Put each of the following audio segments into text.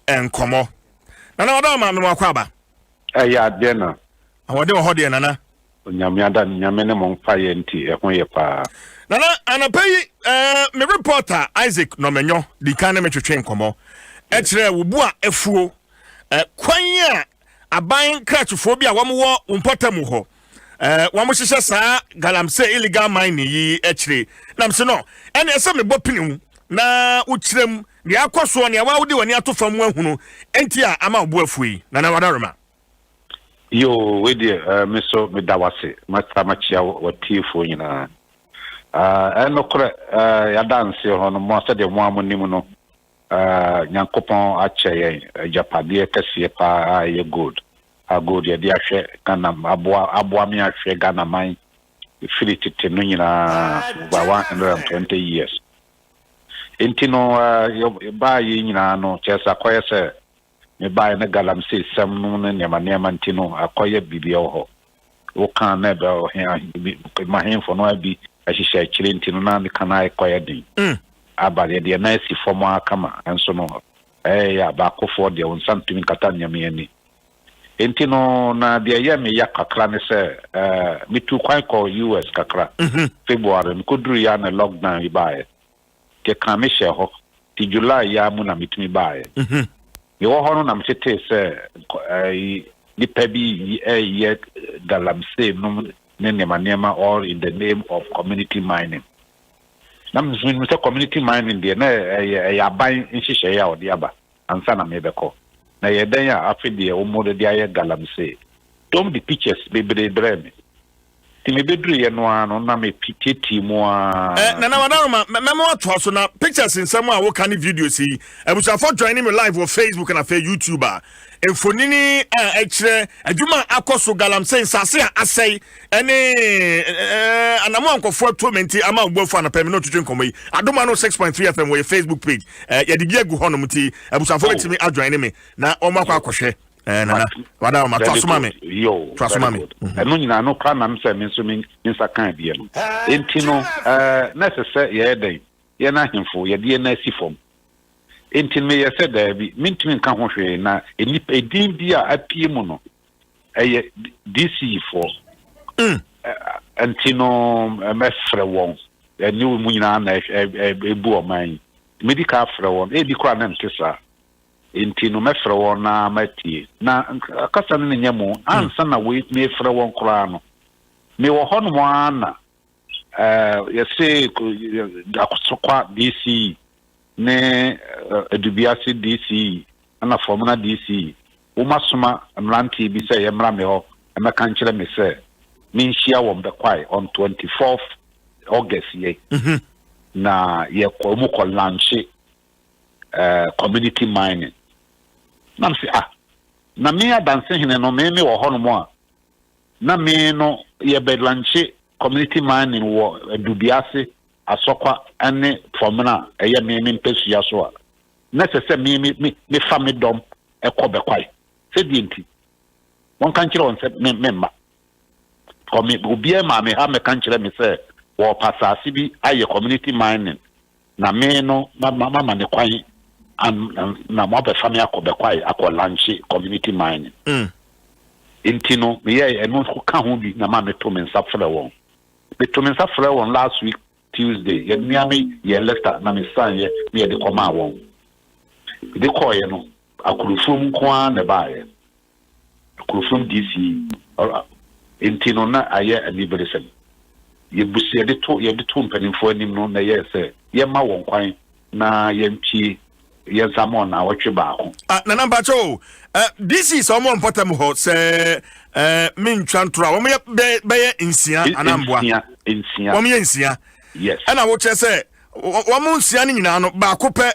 enkomo nana wada ma me makwaba ya de na awode ho de nana nyamiada nyamene mo mfa ye nti ehun ye pa nana anapai me reporter Isaac Nomenyo di kan me twetwe enkomo e kire wo bu a efuo kwan a aban kratufo bi a wamwo mpotamu ho wamo hihye saa galamsey illegal mining yi ekire nam se no ene ese me bopinimu na ukirem de akoso ne awawde wani atofam ahunu enti a ama obo afuyi na wadaroma yo we de me so me dawase machia watifo nyina eno kore ya dance ho no mo se de mo amonim no nyankopon ache japade kase pa ye good good ye de ahwe kana aboa me ahwe Ghana man filitite no nyina ba 120 years intino ba yi nyina no chesa koye se me ba na galamsey sam no ne nema ntino akoye bibia ho wo kan na ba o ma henfo no abi ahihya kire ntino na me kana akoye din abale de na si fomo akama enso no ya ba kofo de on santimi kata nyame ani intino na de ya me yakakra ne se me tu kwan ko US kakra February nkudru ya na lockdown ibae ke kamishe ho ti July ya mu na mitumi bae yo ho no na mtete se ni pebi ye galamsey no ne nema all in the name of community mining na mzmin mse community mining de na ya ban nhihye ya odi aba ansa na mebeko na ye dan ya afide o modo de aye galamsey tom the pictures bebre breme ti me bedru ye no ano na me piteti mo na wadaroma memo ato so na pictures nsam a wo kan videos yi ebusafo joining me live on Facebook and on YouTube enfonini ekire adwuma akoso galamsey sase asai ene anamo ankofo tomenti ama ogbofu na pem no twetwe nkomo yi adoma no 6.3 FM we Facebook page ye de biagu hono muti ebusafo betimi ajoin me na omakwa akohwe na wada ma twasoma me yo twasoma me eno nyina no ka na mse me so me nsa kan bia no enti no necessary ye den ye na hemfo ye de na sifom enti me ye said there bi mintimi nka ho hwe na enipa edin bi a apie mu no eye DC for enti no mesfre won eni mu nyina na ebu o man medical fra won e di kwa na ntesa enti no mefre won na matie na akasa ne nyamo ansa na we mefre won kra no me wo hono mo ana ye se akosokwa DC ne edubiase DC ana formula DC umasoma mranti bi se ye mra me ho na kan kire me se min hia wo mbe kwai on 24th August ye na ye ko mu ko launch community mining na msi na me adanse hene no me wo ho no mo na me no ye be launch community mining wo edubiase asokwa ane formula eye me mpesu ya so a necessary me family dom ekobe kwai se di enti won kan kire on se memma ko me obi ma me ha me kan kire me se wo pasasi bi aye community mining na me no mama ne kwai na mo be family akobe kwai akolanchi community mining enti no me ye eno ka ho bi na ma me to me nsafre won me to me nsafre won last week Tuesday ye miami ye Leicester na me san ye me de koma won de koye no akurufum kwa na bae akurufum DC enti no na aye liberation ye busie de to mpanimfo anim no na ye se ye ma won kwan na ye mpie ye zamon na wotwe ba ho na number 2 DC so mo important ho se min twantura wo me be insia anamboa insia wo me insia yes and I would say one month nyina no ba kope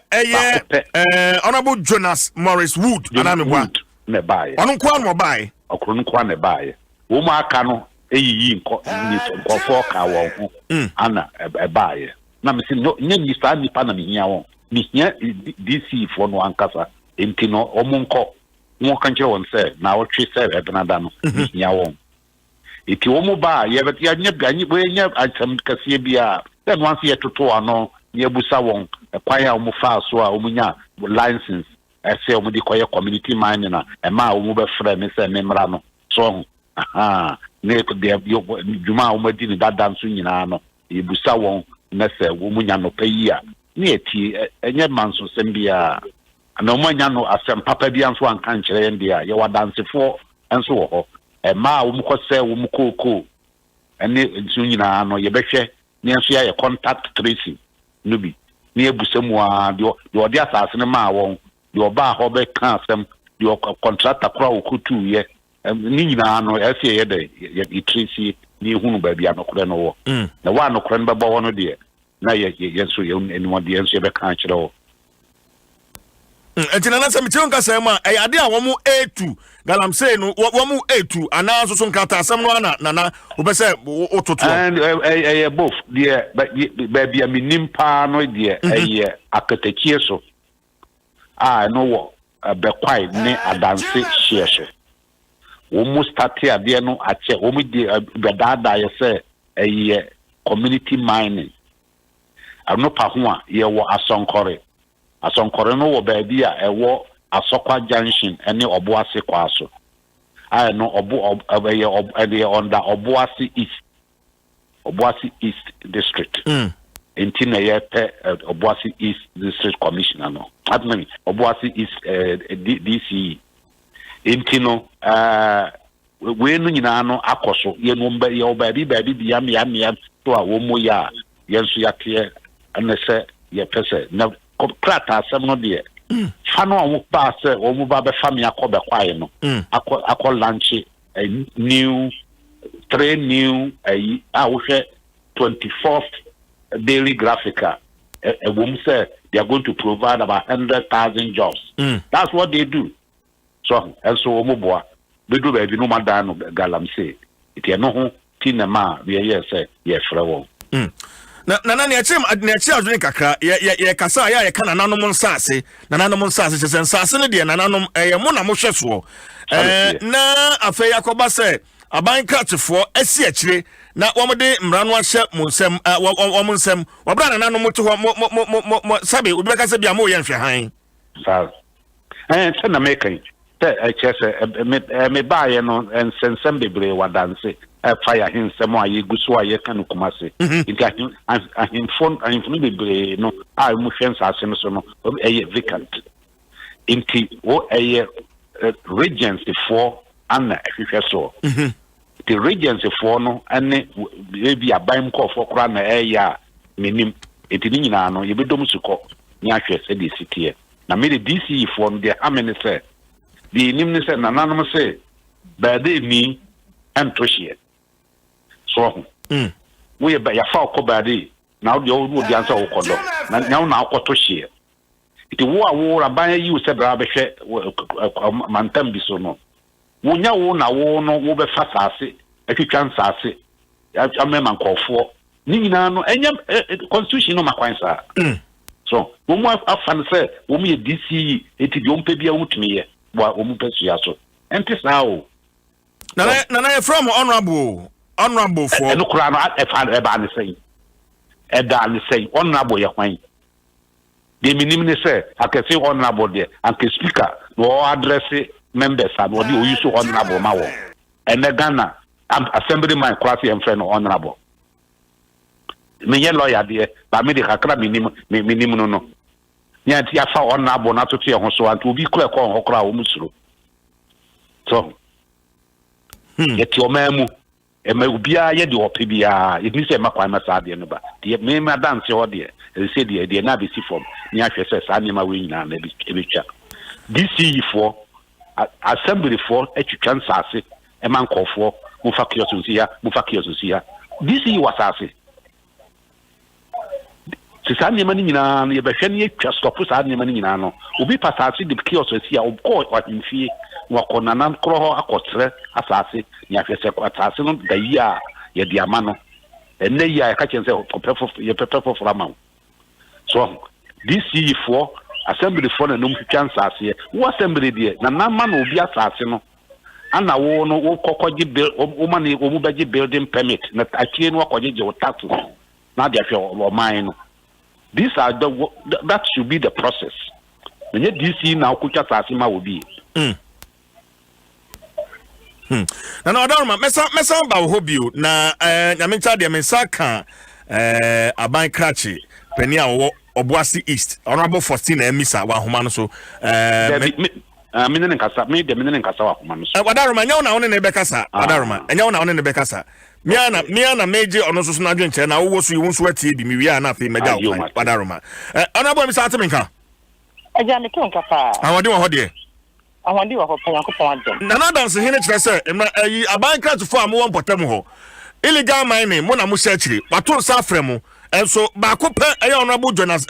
honorable Jonas Morris Wood anamboa ne bae onu kwa no bae okro nkwa ne bae wo ma aka no eyiyi nkofo ka wo ho ana bae na me si no nya ni sta ni pa na me hia wo me hia DC for no ankasa enti no omunko won kan kire won se na wo twe se ebenada no me hia wo iti wo mu ba ye bet ya nya ganyi bo nya atam kase bia then once ye toto ano ye busa won kwan ya wo fa so a wo nya license say omo di koye community mining na e ma omo be frɛ me say memra no so ne de juma omo di ni dada nso nyina no e busa won na say omo nya no payi a ne eti enye manso sembia na omo nya no asem papa bi anso an kan kire yen dia ye wadansefo enso wo ho e ma omo ko say omo koko ene nso nyina no ye behwe ne nso ya contact tracing no bi ne ebusemu a de odi asase ne ma won de oba ho be kan asem de contractor kora okutu ye ni nyina no ese ye de ye tracy ni hunu ba bia no kora no wo na wa no kora no be bo wono de na ye so ye eni de enso ye be kan kire wo Etina na se metiun ka se ma e ade a wo mu A2 galamsey no wo mu A2 ana so nkata asem no na obese ototo and both the baby a minim pa no de akatakie so no wo be kwai ne adanse hye wo mu start ade no ache wo mu de be dada ye se community mining ano pa ho a ye wo asonkore no wo baby a ewo Asokwa Junction ene Obuasi kwaso no under Obuasi East District intina ye pe Obuasi East District Commissioner no admini Obuasi East DC intino we no nyina no akoso ye no mba ye obabi bi am to a wo mo ya yenso yake ene se ye pese na krata asem no de fano a wo pa se wo mu ba be family akobe kwae no akọ launch a new 3 new wo hwe 24th daily graphica wo mu say they are going to provide about 100,000 jobs. That's what they do. So and so wo mu boa be do ba bi no madan no galamsey iti no ho tinema we ye say ye frɛ wo na ne achim adwene kakra ye kasa ya ye kana nanom nsase na nanom nsase se nsase ne de na nanom ye mo na mo hweso na afa yakoba se aban kratefo asi akire na wo mo de mra no ahye mo nsem wo mo nsem wo bra na nanom to ho mo sabe obi beka se bia mo ye nhwe han sa se na mekan te chese me ba ye no ensensem bebre wadanse fire hinsem a ye guso a ye kan kumase inti ahimfon bebre no a mu hwensa asem so no vacant inti wo regency for ana hwehwe so the regency for no ane bi aban mkofo kra na a menim inti ni nyina no ye bedom suko ni ahwe se de sitie na me the DCE for no de amene se the nimne se na nanom se ba de mi antohie so we ba ya fa okobade na wo di ansa wo kodo na nyawo na akoto hye iti wo raban yi se bra be hwe mantam bi so no wo nya wo na wo no wo be fa sase atwitwa nsase amema nkofo ni nyina no enya constitution no makwan sa so wo mu afan se wo mu ye DCE iti bi ompe bia wo tumi ye wo mu pesu ya so enti sa o na from honorable for no kura no e ba ne sei e da ne sei honorable ye kwan de minim ne say akese honorable de anke speaker no address members and what you use honorable ma wo ene Ghana assembly man class em friend honorable me ye lawyer de ba me de kakra minim no nya ti afa honorable na to te ho so anto obi kura ko ho kura wo musuro so yeti o mamu ema ubia ye de ope bia it say makwa na sa de no ba de me ma dance ho de say de na be si form ni ahwe say sa nyama we nyina na ebetwa DCE for assembly for etwitwa nsase ema nkofo mu fakioso sia DCE wasase sisa nyama ni nyina ye behwe ni etwa stop sa nyama ni nyina no obi pasase de kioso sia obko watimfie wakona nan kroho akotre asase ni afese ko asase no da yi a ye di ama no enne yi a ka chense pepefo frama so DCE for assembly for na num twitwa nsase wo assembly de na ma na obi asase no ana wo no wo kokoji o ma na o mu baji building permit na akie no akoje je tax na de afwe o man no that should be the process menye DC na okutwa saasi ma obi na Odaroma mesa ba wo bio na nyamencha de mensa ka aban krachi pani a wo Obuasi East honorable Faustin Emisa wa homa no so minene nkasa me de minene nkasa wa homa no so Odaroma nya na woni ne bekasa Odaroma nya na woni ne bekasa mia na meje ono so na dwenche na wo so yiwo so atie bi mi wi na afi meja Odaroma honorable Emisa atemenka aja me ton kafa awade wo ho de awande wo ho pa yankopon adom na dance hene kire se ayi aban krachi fo am wo mpotam ho illegal mining mo na mo searchiri wato sa fremu enso ba ko pe eya honorable Jonas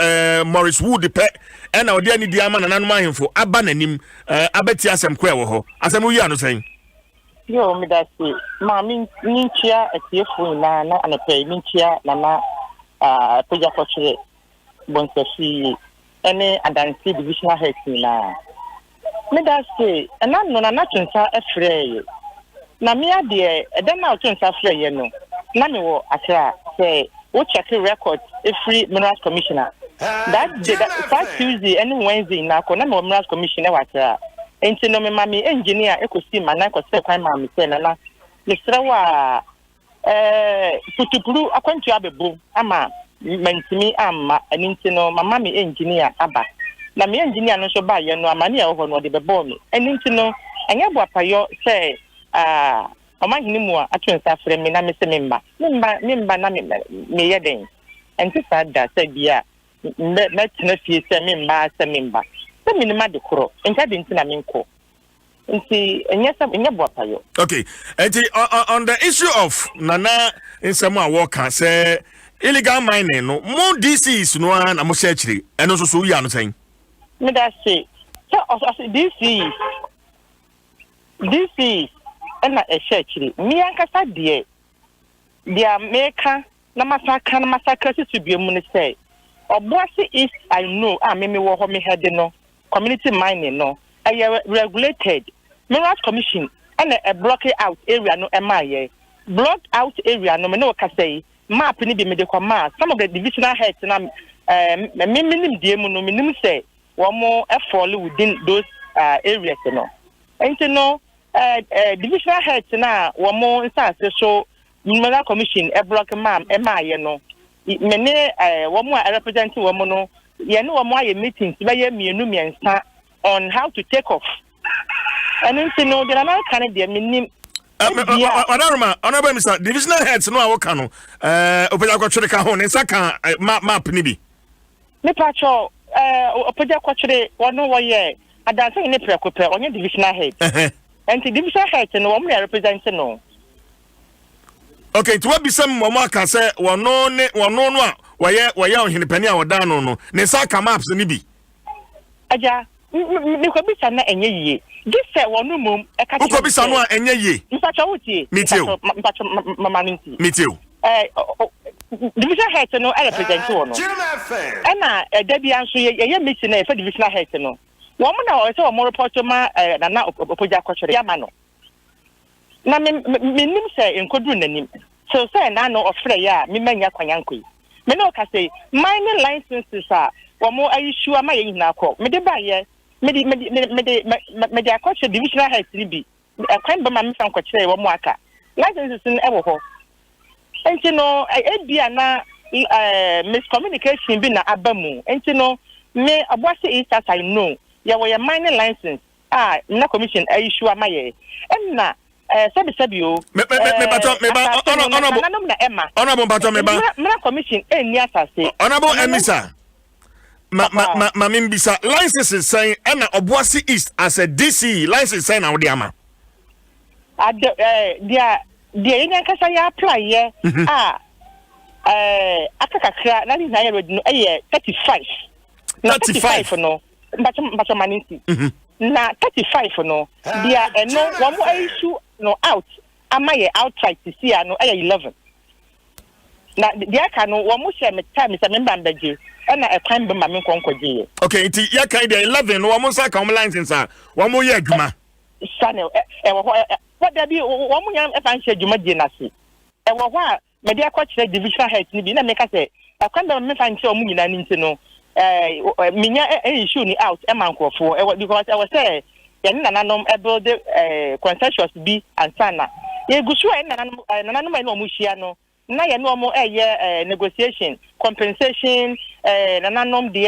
Morris Wood pe e na odi ani di ama na nanom ahemfo aba nanim abeti asem ko e wo ho asem wi anu sen yo me da si ma min chia etiefo na anape min chia na peja ko chire bonsofi ene adansi divisional head na me da si na no na twinsa efre na me ade eden na twinsa afre ye no na me wo akra say we check the record every minerals commissioner that Tuesday and Wednesday na ko na minerals commissioner watra enti no me mami engineer ekosi mana ko se kwan mami se na misra wa putupuru akwantu abebu ama mentimi amma enti no mama me engineer aba na me engineer no so ba ye no amane e ho no de bebo me enti no anya bo apayo se amahini mu a atwensa frɛ me na me se memba na me yeden enti sada se bia me tena fie se memba se minima de koro enka de ntina menko enti enye bo apayo. Okay, enti on the issue of nana nsɛm a wɔka sɛ illegal mining no mo DCs no na mo searchiri eno so yi anu sɛn me da se DC na searchiri mi ankasa de dia meka na masaka sisubie mu ne say Obuasi East I know me wo ho me head no community mining no regulated minerals commission and a block out area no emaye block out area no me no ka say map ni bi me de kwa some of the divisional heads na minim die mu no minim say wo mo fall within those areas no enti no divisional heads na wo mo insase so mineral commission e block emaye no mene wo mo represent wo mo no ye no wo mo aye meetings be ye mienu miensa on how to take off and you know the American dey minim Odaroma honorable Mr. divisional heads no awoka no openya kwatwere ka ho ne saka map ni bi me pacho openya kwatwere wono wo ye adanse ne prekope onye divisional head and divisional head no wo mo represent no. Okay, to what be some mama say wono no a waye ohenepani a woda no ne saka maps ni bi aja me ko bisa na enye yie gise wono mom e ka ko bisa no a enye yie mpacho wutie mpacho mama ninti meteo division head no I represent wono e na da bia nso ye meeting na e fa divisional head no wo mo na o se wo mo report ma na opoja kwotwere ya ma no na me nim say enkoduru nanim so say na no ofre ya me manya kwanyanko me no ka say mining licenses a wo mo issue ama ye hina akọ me de ba ye me de akọche divisional head bi kwan ba ma me fan kwakere wo mo aka licenses n e wo ho enti no bia na miscommunication bi na abamu enti no me Obuasi East as I know ya wo ye mining license na commission issue ama ye na sabi o me honorable pato me ba mra commission ni asase honorable Emisa ma mimbisa licenses saying na Obuasi East as a DC license saying na wo de ama dia yen kasa ya apply ye akakakra na ni na ye no 35 na 35 no mbacho maninti na 35 no dia eno wo mo issue no out amaye outright to see no 11 na dia ka no wo mo share me time se member mbaje na e kwan be ma me konkoje. Okay, nti ya kan dia 11 wo mo sa ka mo license a wo mo ye adwuma channel what there be wo mo nyam e fan share adwuma je na se e wo ho a me dia kwa kire division head ni bi na me ka se kwan be me fan share o mo nyina ni nti no minya issue ni out e man crofo because I was say yen nananom e build consensus bi ansana ye gusu e nananom e no mu hia no na ye no mo negotiation compensation nananom de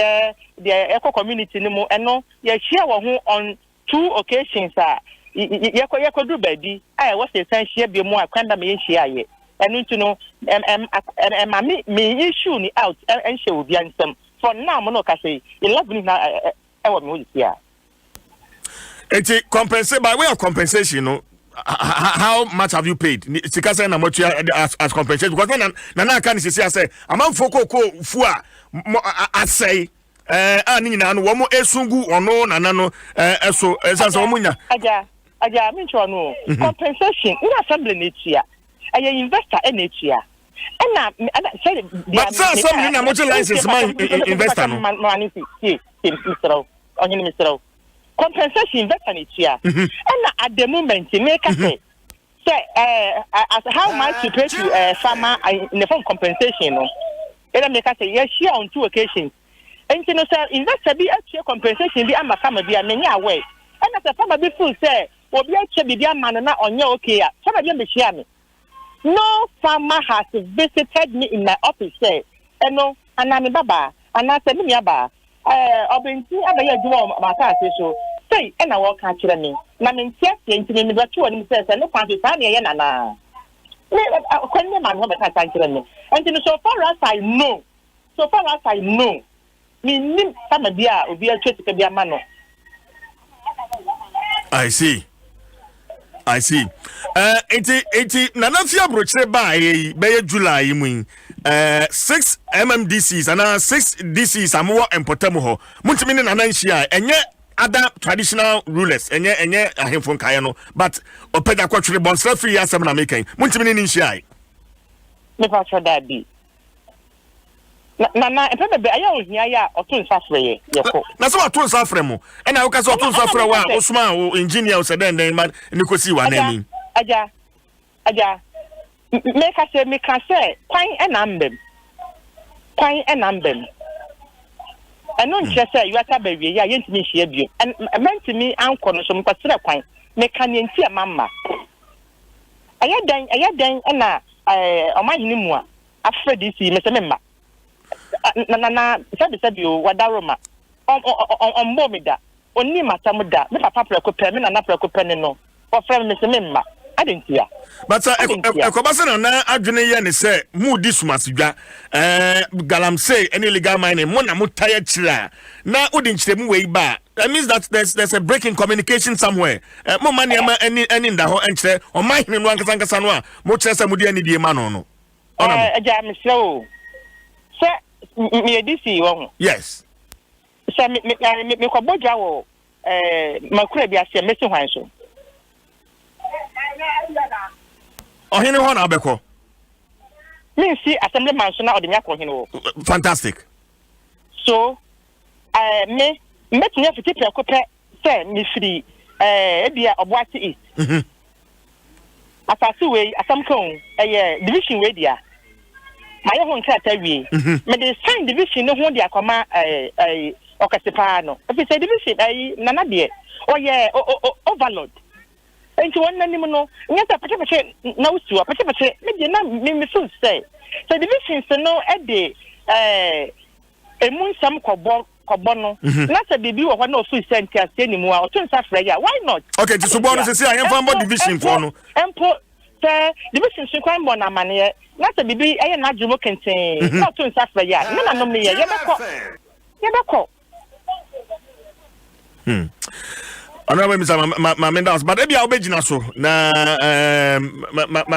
eco community ni mo eno ye hia wo ho on 2 occasions ye ko do baby was the essential be mo akwanda me hia ye eno ntuno me issue ni out en hia obi ansem for now mo no ka say 11 na e wo me hia it compensate by way of compensation no. How much have you paid? Sikasa na much as compensation because na can say among foko fua asay ani na no wo esungu ono na no eso esanse wo munya aja me ncho no compensation in assembly na tia aye investor na tia na say but some na much license man investor no money see Mr. Onye Mr. compensation investor na tia na at the moment make say as how much you pay to farmer in the form compensation no it make say yes share on 2 occasions and you know say investor be actually compensation be ama farmer be amenya away and as a farmer be full say obi actually be ama na onye okay farmer be me share me no farmer has visited me in my office say no anami baba anase me aba obenti abaye duwo mata ase so say na wo ka kire me na me ntia ntimi me ba tuwo ni say no kwanto sa na ye na na me kwanye man ho be ka kire me and so far as I know me nim sama bia obi a twetike bia ma no I see enti nanafia brochre by July mu 6 MMDCs and 6 DCs amwo empotamo ho muntimi ne nananhia enye other traditional rulers enye ahemfo nkae no but opeda kwatwere bonsra free asem na mekan muntimi ne nhia me fa cho da bi na epebe aya ohia ya otun safre ye ko na so otun safre mo na wo ka so otun safre wa osuma o engineer o se den man ni kosi wa na mi aja me ka se kwan enambem eno nche se you ata bawie ya yentimi hia bio mentimi anko no so mkwasere kwan me ka ne ntia mamma aya dan na omahini mu a afredisi me se memma na sabi o wadaroma on bomida onni matamuda me papa preko pe me na preko pe ne no o frem me se memma adentia but ekobasa na adwene ye ne se mu disumasidwa galamsey any legal mining mo na mutaya kira na odin kiremu we ba that means that there's a break in communication somewhere mo mani ama any nda ho enkire o mahine no ankasa no a mo kire se mo di ani die ma no aja me slow se me DC wo yes se me ko bodwa wo makura bi ase me se hwan so ohine ho na abeko me see assemblyman so na odemya ko hine wo fantastic so me tinya fiti preko pe se me free ebia oboati east asasi we asamkon division we dia my own crata we me the sign division no ho dia koma okasepa no if say division nana de oye overload enti wonna nim no nyata pache na usuwa pache me de na me feel say so division so no e de emun sam kobo no na se bibi wo ho na ofu senti ase ni mu a otun safra ya why not okay ti so bo no se I am from division for no empo division so kwan bo na mane na se bibi eye na adwumo kenten na otun safra ya na no me ye beko Honorable Mr. Mendas, but ebi obejina so na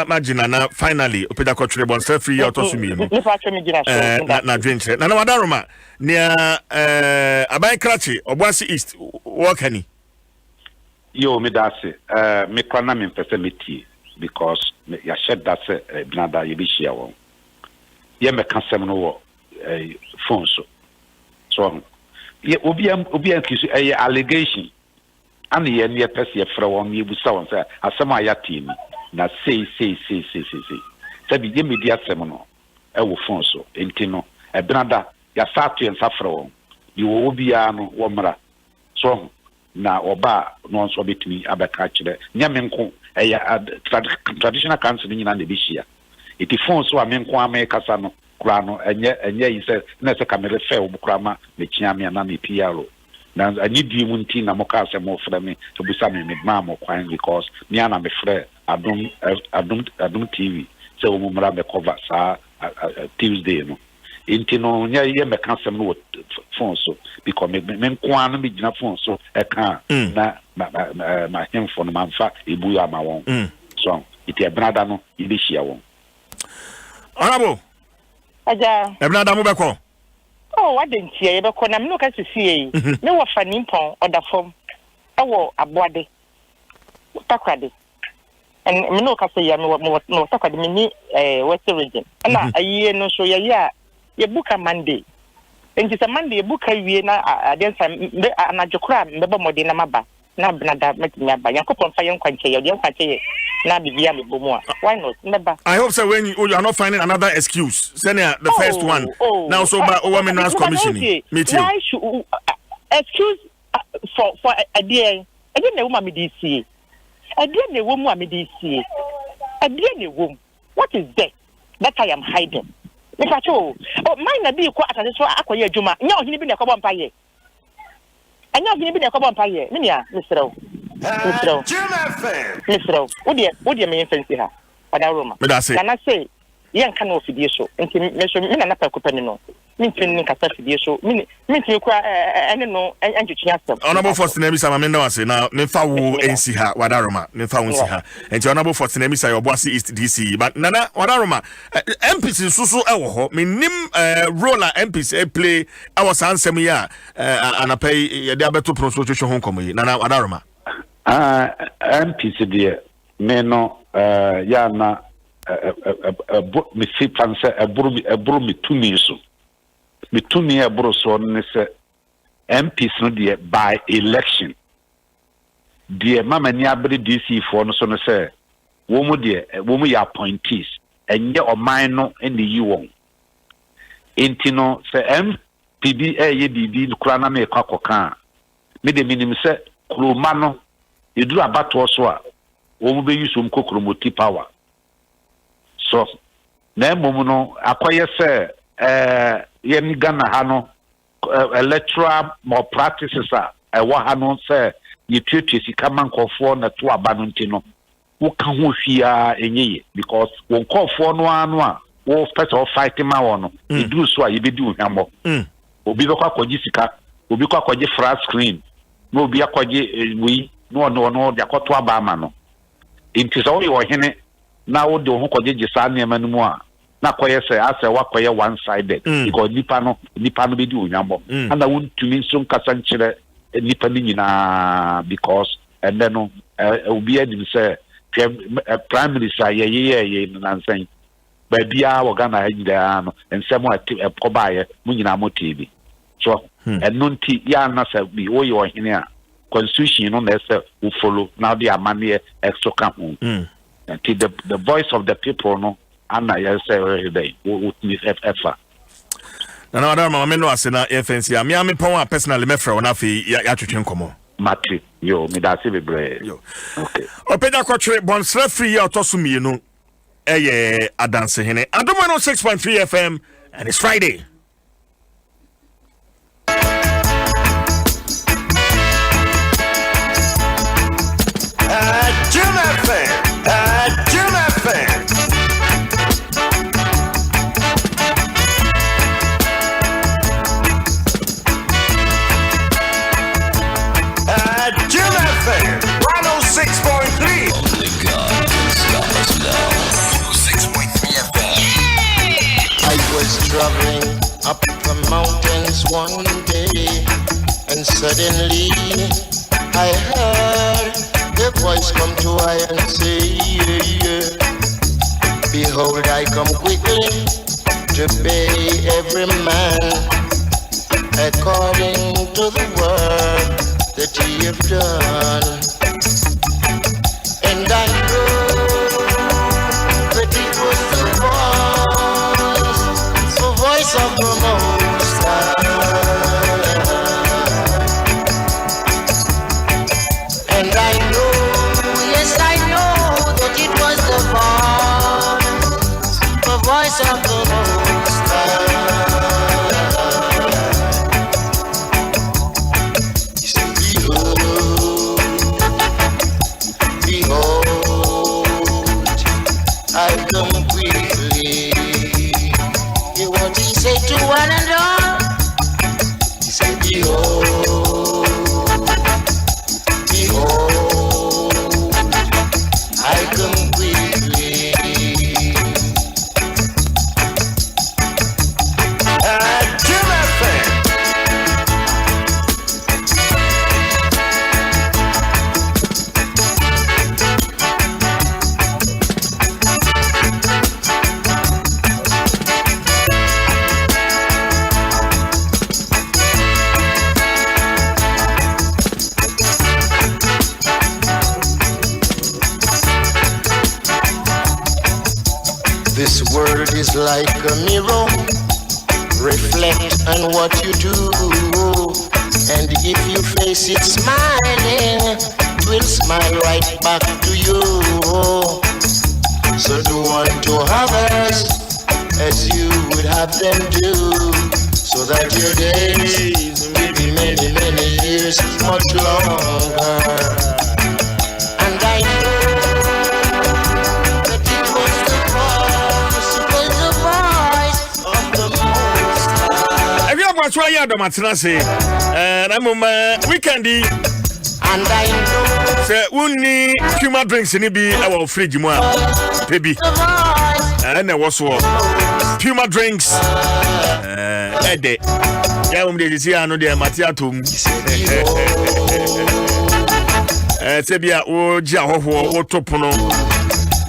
magina na finally opeda kwatwere bon free ya otosumi no na dwenche na wadaroma nia aban krachi obuasi east workani yo me dase me kwana me pese meti because ya shed that binada ye bi shia won ye me kansem no wo phone so ye obi an kisu allegation and the end year pesi from you saw say asema ya team na say sabi je media semono e wo phone so enti no e brada ya satu en safra won wo bia no wo mra so na oba no nso betumi abeka kire nyamenko traditional council nyina na bihia iti phone so amenko amekasa no kura no enye yi se na se kamera fe obukura ma me chiame na me PRO na anyi di mu nti na moka se mo fra me to busa me ma mo kwan because me ana me fra adum TV se wo mra me cover sa Tuesday no inti no nya ye me kan no phone so because me nko no me gina phone so e kan na ma hemfo no manfa ebu ya ma won so iti e brada no ibe hia won Honorable Aja Ebnada mo beko oh what didn't you be ko na me no ka sisi me wo fa nimpon odafom e wo aboade takwade and me no ka say ya me no takwade me ni west region na ayi no so ya ye buka Monday enti sa Monday buka wie na adensa anadwokra mbeba mode na maba na Ebnada metimi aba yakopon fa yen kwanche ye kwanche na bibia me bomu a why not mbeba I hope so when you are not finding another excuse send the first one now so by women's commissioning me too why should excuse for a day again na woman me DC again na woman me DC again na woman what is that I am hiding Nikacho, mine na bi ko atade so akoye adwuma nya ohini bi na ekobọ mpa ye anya ohini bi na ekobọ mpa ye me nia misrew wodi me fancy ha pada roma na say yen kan ofidie so nti me so me na pa kopani no mintin kasa fidie so mintin ko ene no anjuchi asem honorable first na mi sama me na wase na me fa wo ensi ha wadaroma me fa wo ensi ha enti honorable first na mi sa your boss East DC but nana wadaroma MPC susu ewo ho me nim role MPC play our sansem ya anapay ye de abeto prostitution ho komo yi nana wadaroma MPC de me no ya na me si panse eburu mi tumi so me tumi eburu so ne se MPs no de by election de mama ni abre DC for no so no se wo mu ya appointees enye oman no ene yi won enti no se MPB ye bibi kura na me kwakoka me de minim se kroma no eduru abato so a wo mu be yuso mkokromoti power so na emom no akoye se ye ni Ghana ha no electoral malpractices a wo ha no se ye tutu sika mankofo na to aba no ntino wo ka ho hwia enye because won kofo no anu a wo special fight ma wo no eduru so a ye bedi ohwambo obi be kwa kwaji sika obi kwa kwaji flat screen no obi akwaji wi no de akoto aba ama no inti so wo hene na wo de ho kwaji gisa na ema no mu a na koye se ase wakoye one sided because nipa no bedi ohwambo and I want to mean some kasa nkyere nipa ni nyina because and then no obi adim say prime minister ye nansan ba bia wo Ghana ha nyida no ensemo ekobaye mu nyina motibi so eno nti ya na sa bi wo ye ohene a constitution no na say we follow now the amane extra camp the voice of the people no ana ya say every we need efa na na mama me no ase na FNC a me am pon a personally me frɛ wona fe ya twetwe nkomo Matri yo me da se bebre yo okay opeda kwatwe bonsra free ya otoso mienu eye adanse hene adomo no 6.3 FM and it's Friday Traveling up the mountains one day, and suddenly I heard a voice come to I and say, yeah. Behold, I come quickly to pay every man according to the work that he have done. And I know that it was the voice of the Most High. And I know, yes I know that it was the voice of the Most High. He said, behold, I come quickly. Hear what he said to one and all. He said, behold, I come quickly. This world is like a mirror, reflect on what you do. And if you face it smiling, it will smile right back to you. So do unto others as you would have them do, so that your days may be many, many years much longer. And I know that it was the voice of the Most High. If you have try your domatina say, I'm weekendy. And I know Say, uni Puma drinks in be our fridge, moi, baby. the voice. And there was what Puma drinks. Ede. Yeah, they see I know they are Matiatum. Sebia, oh, Jaho, oh, Topono.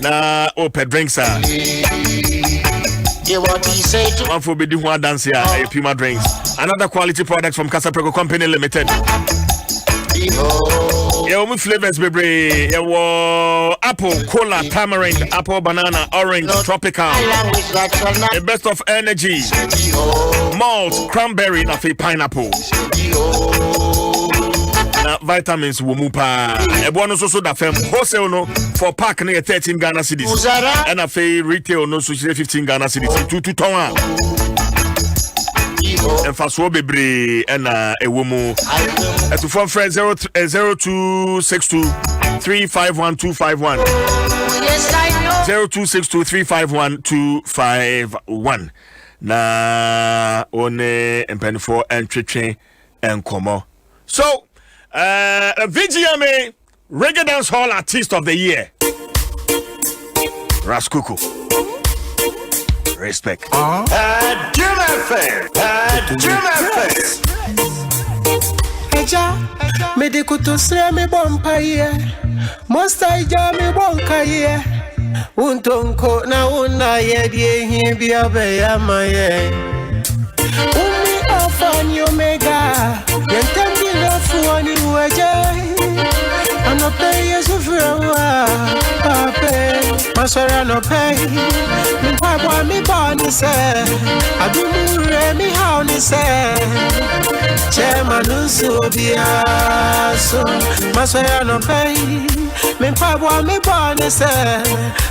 Na open drinks are. Hear what he said to One for be doing one dance here, Puma drinks. Another quality product from Casa Prego Company Limited. behold. Yeah, we flavors, baby. Yeah, apple, cola, tamarind, apple, banana, orange, tropical. Language that shall not The best of energy. behold, Malt, cranberry, na pineapple. behold. Na vitamins wumupa. Ebo no so da fem. Wholesale no for pack na 13 Ghana cedis. Uzara, And a retail no so 15 Ghana cedis. Two ton. behold. And for so bebre and a woman. I come, To phone friend 0262 351 251. yes I know. 0262 351 251. Na one empenfo entwetwe enkomo. So, VGMA Reggae Dance Hall Artist of the Year. Raskuku. Respect. Eja, me de kutosre me bompaye, mosta ija me bonkaye. Untonko na una ye die hi bia be ya maye. Umi alpha and omega, yentendi lefu ani weje. Ano pay yesu frawa, pape. Masora no pay, mi pabwa mi boni se. Adumure mi hauni se. Chema nusu biaso, masaya no pay. Mi pabwa mi boni se.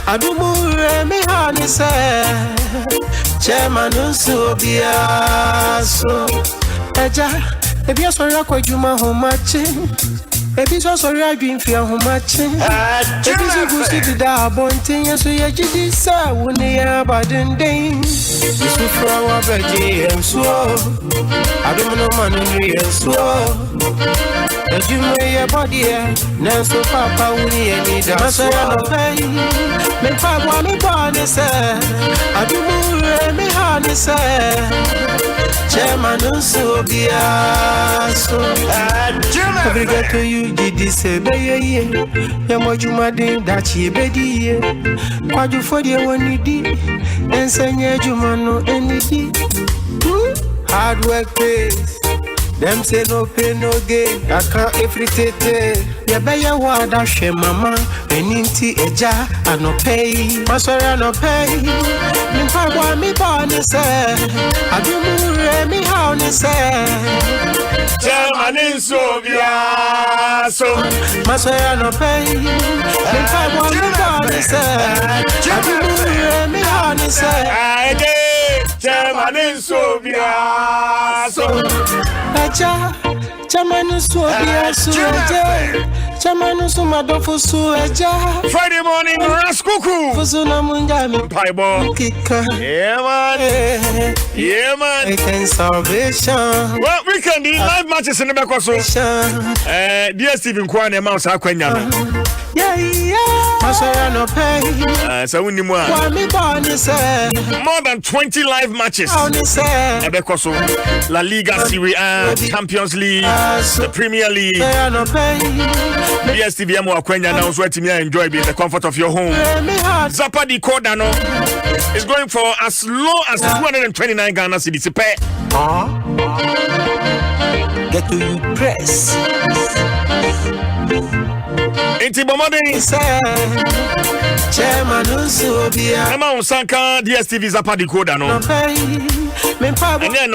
Adumure mi hauni se. Chema nusu biaso. Eja, ebi asora kwa juma homache. Ebi so sorry I dream fear how much. Ebi so go see the abontin so ye jidi sa woni ya badendin. Isu frawa beji enso. Adum no man ni enso. Ejume ye body e na so papa woni e ni da so ya no pay. Me pa wa me body se. Adum re me ha ni se. Chema no so biaso. Obrigado to you did say be ye. Ya mojuma din that ye be di. Kwaju for the one you di. Ensenye juma no any di. Hard work pays. Them say no pain, no gain. I can't ifritete. Ya beya wada she mama. Eninti eja, I no pay. Masora no pay. Mi pagwa mi bani se. Adumure mi hauni se. Chairman in Sovia, so Masora no pay. Mi pagwa mi bani se. Adumure mi hauni se. Chairman in Sovia, so Aja, chamanu suobia sueja, chamanu sumadofu sueja. Friday morning, Raskuku. Fusuna munjami, Pieball. kika. Yeah, man. Yeah, man. Weekend salvation. Well, we can do live matches in the back also. Dear Stephen Kwan, Mouse Aquanya. Yeah, yeah. Masaya no pay. So we need more. More than 20 live matches. Ebekoso, La Liga Serie A, Champions League, the Premier League. DSTV Mo Aquanya now so to me enjoy being the comfort of your home. Zappa decoder no is going for as low as 229 Ghana cedis per. Get to you press. Enti bomode Chairman Usobia. Ema Unsanka DSTV Zappa decoder no. And then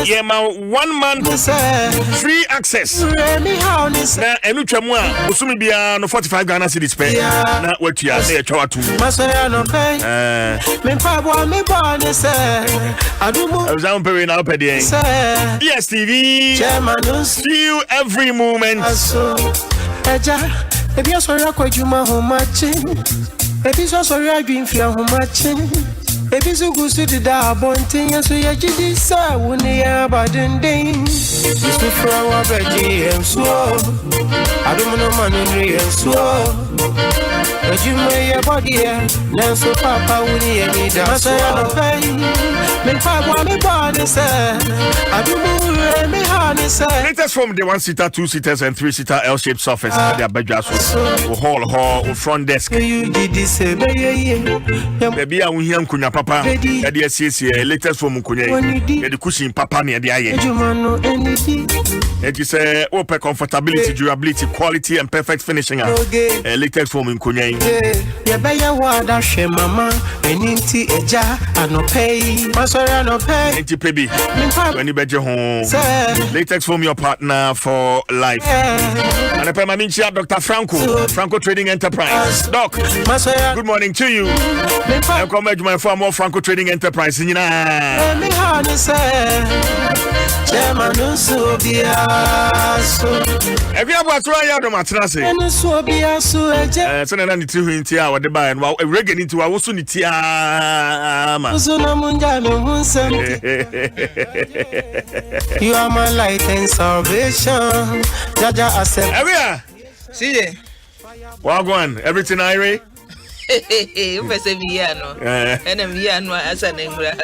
yema 1 month free access. Na enu twamwa osumi bia no 45 Ghana cedis per. Na watu ya say twa tu. Masaya no pay. Me pabo me bone se. Adumu. Exam pay na opede en. DSTV. Chairman Feel every moment. Eja, ebi asori akwajuma ho machi. Ebi so sorry adwin fia ho machi. Ebi so gusu dida abonten yeso ye gidi sa woni ya badenden. Isu fra wa beji enso. Adumu no manuri enso. Ejuma ye body e, nanso papa woni ye ni da. Masaya no pay. Me pagwa me body se. Adumu re me hani se. Latest from the 1-seater, 2-seaters, and 3-seater L-shaped surface. They are bedrooms, hall, front desk. You did this, baby. Baby, I will hear Kunya Papa. That is CC, latest from Kunya. The cushion Papa near the eye. It is a open comfortability, durability, quality, and perfect finishing. Latest from Kunya. Ya beya wada she mama. Eninti eja, I no pay. Masora no pay. Enti baby. When you bedroom home. Latex from your partner for life. And a permanent Dr. Franco Trading Enterprise. Doc, good morning to you. I come back to my former Franco Trading Enterprise. Have you ever tried out of my trust? So then I need to into our debate and while reggae into our Sunity. You are my light and salvation. Jaja accept. Area. See it. Wagwan, everything Irie. Viano. And a Viano as an Engra.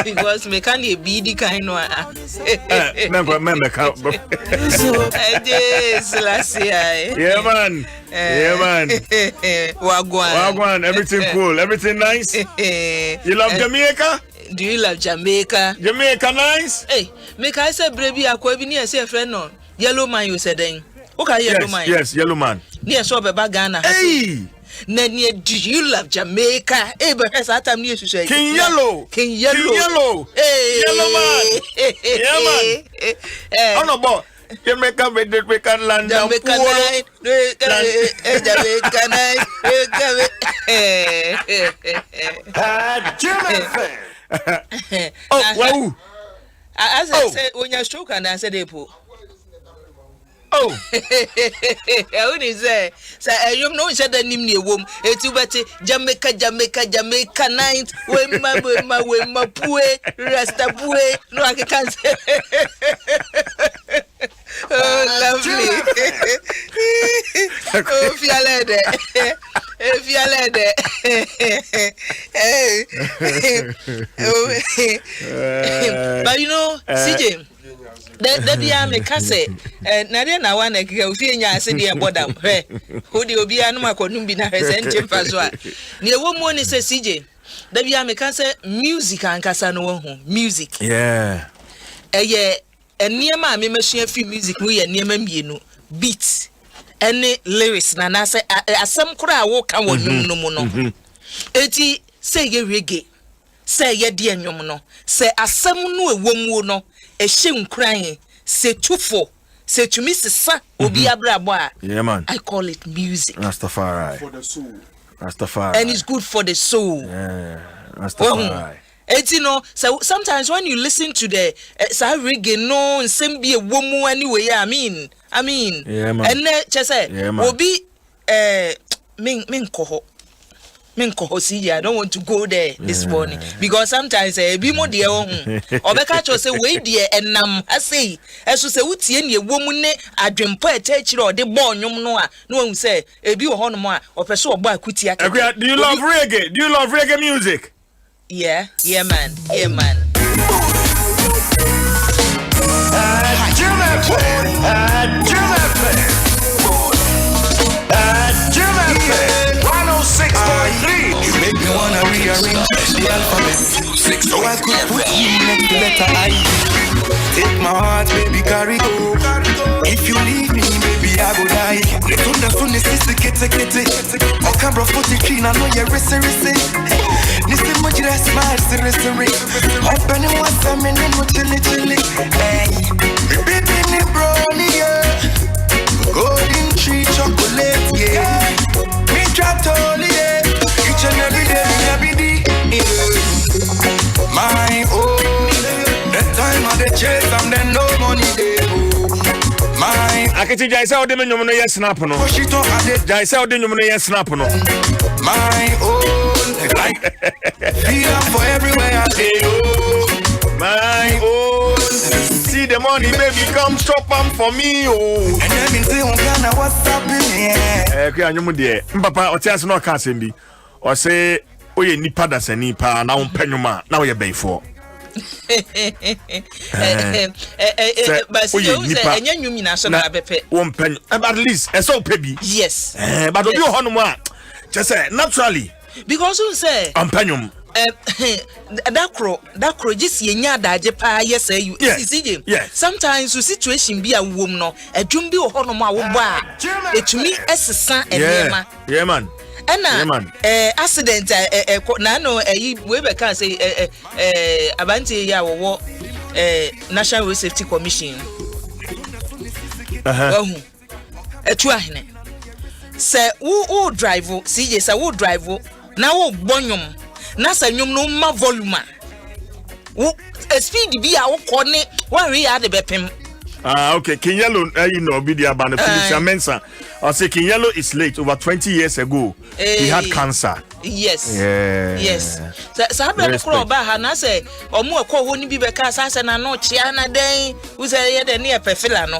Because me can't be the kind one. Never remember. Yes, yeah, man. Yeah, man. Wagwan, everything cool, everything nice. You love Jamaica? Do you love Jamaica? Jamaica nice? Hey, make I say, baby, I could be near say friend on. Yellow man, you said then. Okay, yellow man. Yes, yellow man. Near so Ghana. Hey! Nenye, do you love Jamaica? Eh, but as I time near to say King Yellow. King Yellow. King Yellow. Hey, Yellow man. Yeah, man. Oh no, boy. Jamaica, we can land down. Jamaica night. Jamaica night. Oh, wow. As I said, when you're stroke and I said, oh, I only say, you know, said the name near womb, a two better Jamaica night, when my pue, rasta pue, no, I can't say. Oh, lovely. Oh, Fialede. Fialede. But you know, CJ. That be a me kase. Nadia na wana kika ufie nya asedi e bodam. Who the obi anu makonum bi na resente mfasoa. Ne wo mo ni se CJ. That be a me kase music ankasa no ho. Music. yeah. Eye eniema me masua fi music mu ye eniema mienu beat ene lyrics na na say asem kura wo ka wonum no mu no eti say ye reggae say ye de enwom no say asem no ewom no ehye nkran say tufo say to me sisa obi abrabo a yeah man I call it music Rastafari For the soul. Rastafari and it's good for the soul. yeah Rastafari It's so sometimes when you listen to the reggae no nsem bi ewomu anyway I mean yeah, man. and just say yeah, man. obi min koho see I don't want to go there this morning because sometimes bi mo de ohun obeka cho say we de enam asei eso say wutie ne ewomu ne adwempo etechire ode bo onwom no a no hu say ebi wo hono mo a opeso obo akuti aka. Do you love reggae? Do you love reggae music? Yeah, man. You make me wanna rearrange the alphabet so I could put you next to letter I. Take my heart, baby, carry go. If you leave me, baby, I go die. Soon kete. Oh, camera put it clean, I know you're rest. Listen, much that's my seriously. Open it once, I'm in it, chilly. Hey, baby, me brownie, yeah. Golden tree chocolate, yeah. Me drop totally, yeah. Each and every day, my own. The time of the chase, I'm then no money, they my. I can see Jaisa Odin no yes snap no. Jaisa Odin no yes snap no. My own. Feel for everywhere I go. My own. See the money, baby, come stop them for me, oh. And let me see what's happening. Papa, or chance no casting be. Or say, oh, you need padas and nipa, now penuma, now you're bay for. But see, you say, and you mean, I saw one pen, at least, a so baby. yes. But you honor, just say, naturally, Because you say, penum. that crow just yenya daje pa yes you see yes. Sometimes you situation be a woman no a jumbi o hono ma wo ba etumi esesa enema Yeah, man. and accident na no we be can say abanti ya wo National Road Safety Commission etu ahene say wo drive CJ say wo drive na wo gbonyum na sa nyum no ma volume wo speed bi a wo kone wan we ya de bepem. Okay, Kinyelo, you know, be the Abana Felicia Mensa. I say Kinyelo is late. Over 20 years ago, he had cancer. Yes. Yeah. Yes. So I be call ba ha na say omo ekọ ho ni bi be ka sa na no chia na den we say ye de na perfila no.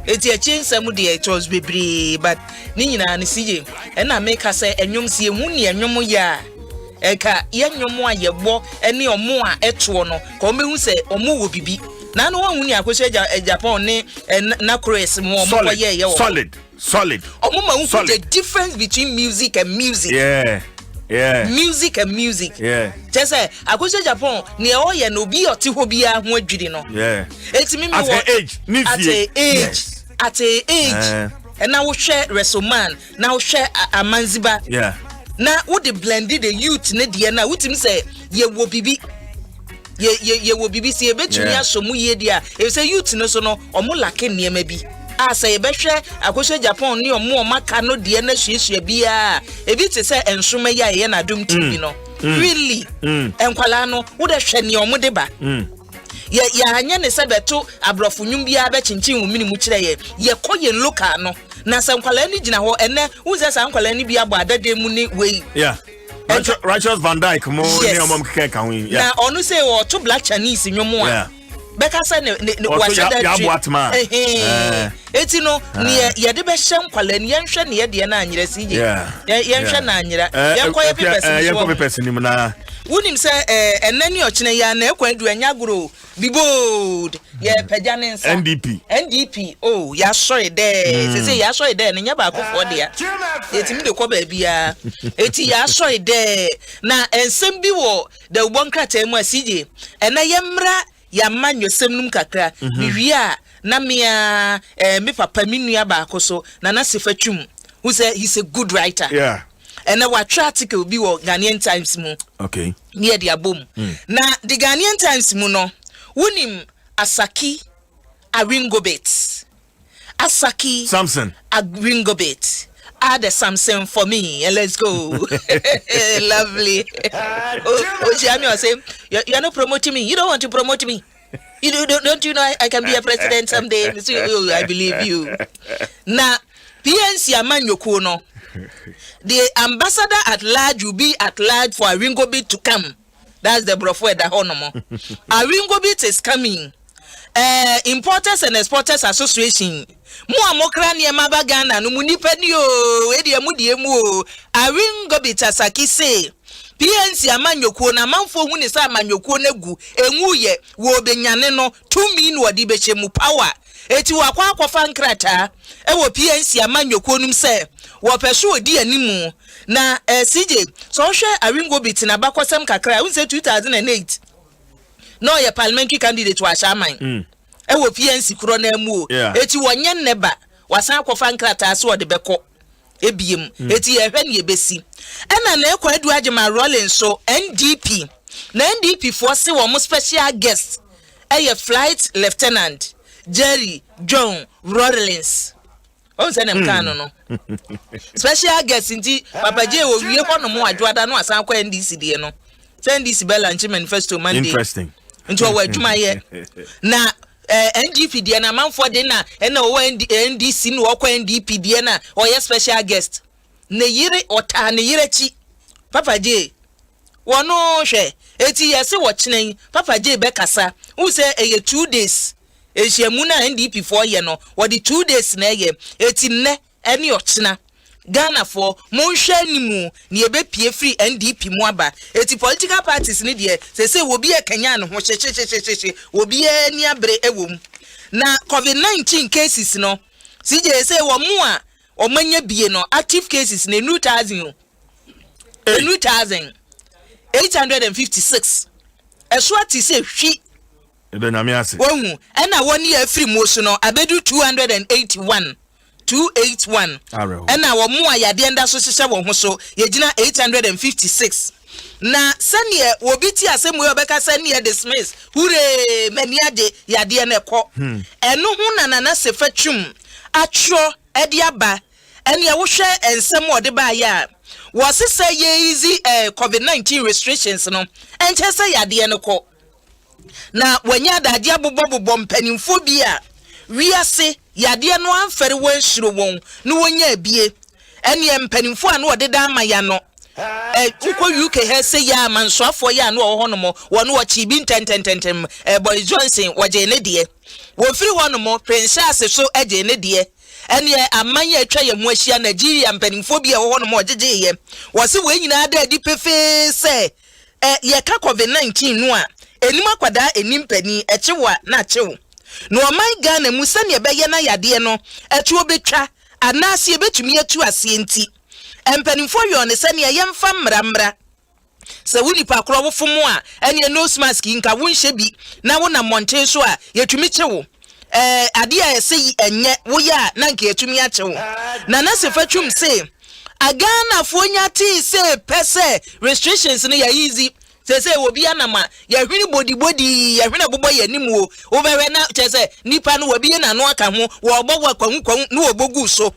Eti a chinsam de it was bebre but ni nyina ne CJ e na make say enwom sie hu ne enwom ya eka ye nwom a ye bo ene omo a eto no ko me hu say omo wo bibi na no hu ni akwese Japan ne na Chris mo omo ye solid omo ma hu the difference between music and music. Yeah. Music and music. Yeah. Just say akwese Japan ne o ye no bi oti ho bia ho adwiri no. Yeah. Eti me at age at a age and now share Resoman now share Amanziba. Yeah. Now would the blended the youth ne dia na wutim say ye wo bibi ye wo bibi say betumi asomu ye dia e say youth no so no omo lake niema bi asa ye behwe akoshe Japan ni omo maka no dia na hwehwe bia e bi te say ensoma ye na dum TV no really enkwala no wo de hwe ne omo de ba ya anya ne sebeto abrofo nwum bia be chinchin wo mini mu kire ye koye local no na sankwala ni gina ho ene unse sankwala ni bia bo adade mu ni we Righteous Van Dyke mo ne omom keke kan wi na onu say wo to Black Chinese nwum a beka say ne wa shada eti no ne ye de be hye nkwala ni yenhwe ne ye de na anyira CJ yenhwe na anyira yenko ye person ni mu na wunim say enani ochine ya na ekwadu anyagoro be bold ye pejane nsa NDP oh ya sorry there say ya sorry there nya ba akofo there etimi de ko ba bia eti ya sorry there na ensem bi wo the one krata mu CJ ena ye mra ya manyo semnum kakra mi wia na me papa mi nua ba akoso na Sefatwum who said he's a good writer. Yeah. And now what article be wo Ghanaian Times mu. Okay. Near the boom. Na the Ghanaian Times mu no wunim Asaki Aringobet. Asaki Samson Aringobet. Add the Samson for me and let's go. Lovely. Jamie was saying, you're not promoting me. You don't want to promote me. You don't you know I can be a president someday? I believe you. Now, PNC Amanyoko no. The ambassador at large will be at large for Aringobit to come. That's the brofwe da honomo. Aringobit is coming. Importers and Exporters Association. Mu amokra ne maba Ghana no munipa ni o e de mu Aringobit Asaki say PNC Amanyoko na manfo hu ni sa Amanyoko na gu enwu ye wo benyane no 2 million wodi beche mu power. Eti wakwa akwafa nkrata wo PNC Amanyoko num se wo peso odi animu na CJ so hwe Aringobit na bakwasem kakra un say 2008 no ye parliamentary candidate wa shaman wo PNC kro na mu eti wonye nneba wasan akwafa nkrata so de beko ebiem eti ye hwe ne ebesi ena na ekwadu agema rolling so NDP na NDP for se wo special guest flight lieutenant Jerry John Rollins. On send them no. Special guest inti Papa J wo wie ko no mo adwada no asan kwa NDC de no. Send this bell and manifesto Monday. Interesting. Nti wo adwuma ye. Na NDP de na manfo de na na wo NDC no wo kwa NDP de na o ye special guest. Ne yire ota ne yire chi. Papa J wono hwe eti yesi wo kyenen Papa J be kasa. Who say 2 days Eshiamuna NDP for ye no, what the 2 days na ye, eti ne, any ochina. Ghana for Monsha Nimu, near be pie free NDP Mwaba. Eti political parties need ye, say will be a Kenyan, will be a near ewum. Na COVID-19 cases no, CJ say wa mua, or many be no active cases ne new 856. A swati say she. Wohu ena woni afri mosu no abedu 281 ena wo mu ayade nda so hyehyɛ wo ho so yegina 856 na sane obi ti asem we obeka sane dismiss hure mani ade yade na ekɔ eno hu na Sefatwum atro ede aba ene wo hwɛ ensem ode ba ya wo sesa ye easy COVID-19 restrictions no enche se yade ne kɔ na wanya dade abobobobom mpanimfo bi a wiase yade no amfere wanhiro won no wanya abie ene mpanimfo a no odeda amaya no ukwo UK he se ya mansoafo ya no ohonomo wono wachi bi ntentententem Boris Johnson waje ne de wo firi honomo Prince Charles so aje ne de ene amanya atwa ye mu ahia Nigeria mpanimfo bi a ohonomo ojeje ye wo se we nyina da di pefe se ye ka COVID-19 no a enima kwada enimpani echewa na chewo no oman Ghana mu sane ebeye na yade no eche obetwa anase ebetumi atu ase enti empanimfo yo ne sane yemfa mramra se wuni pa kro wofomo a ene nose mask nka wonhye bi na wona monte so a yetumi chewo ade a ese enye wo ya na nka yetumi a chewo na Sefatwum say agana fo nya ti say pese restrictions no ya easy say obi anama ya hwini body ya hwina bobo ya nimu o obewe na say nipa no obi na no aka ho wo obogwa kwanwu no obogu so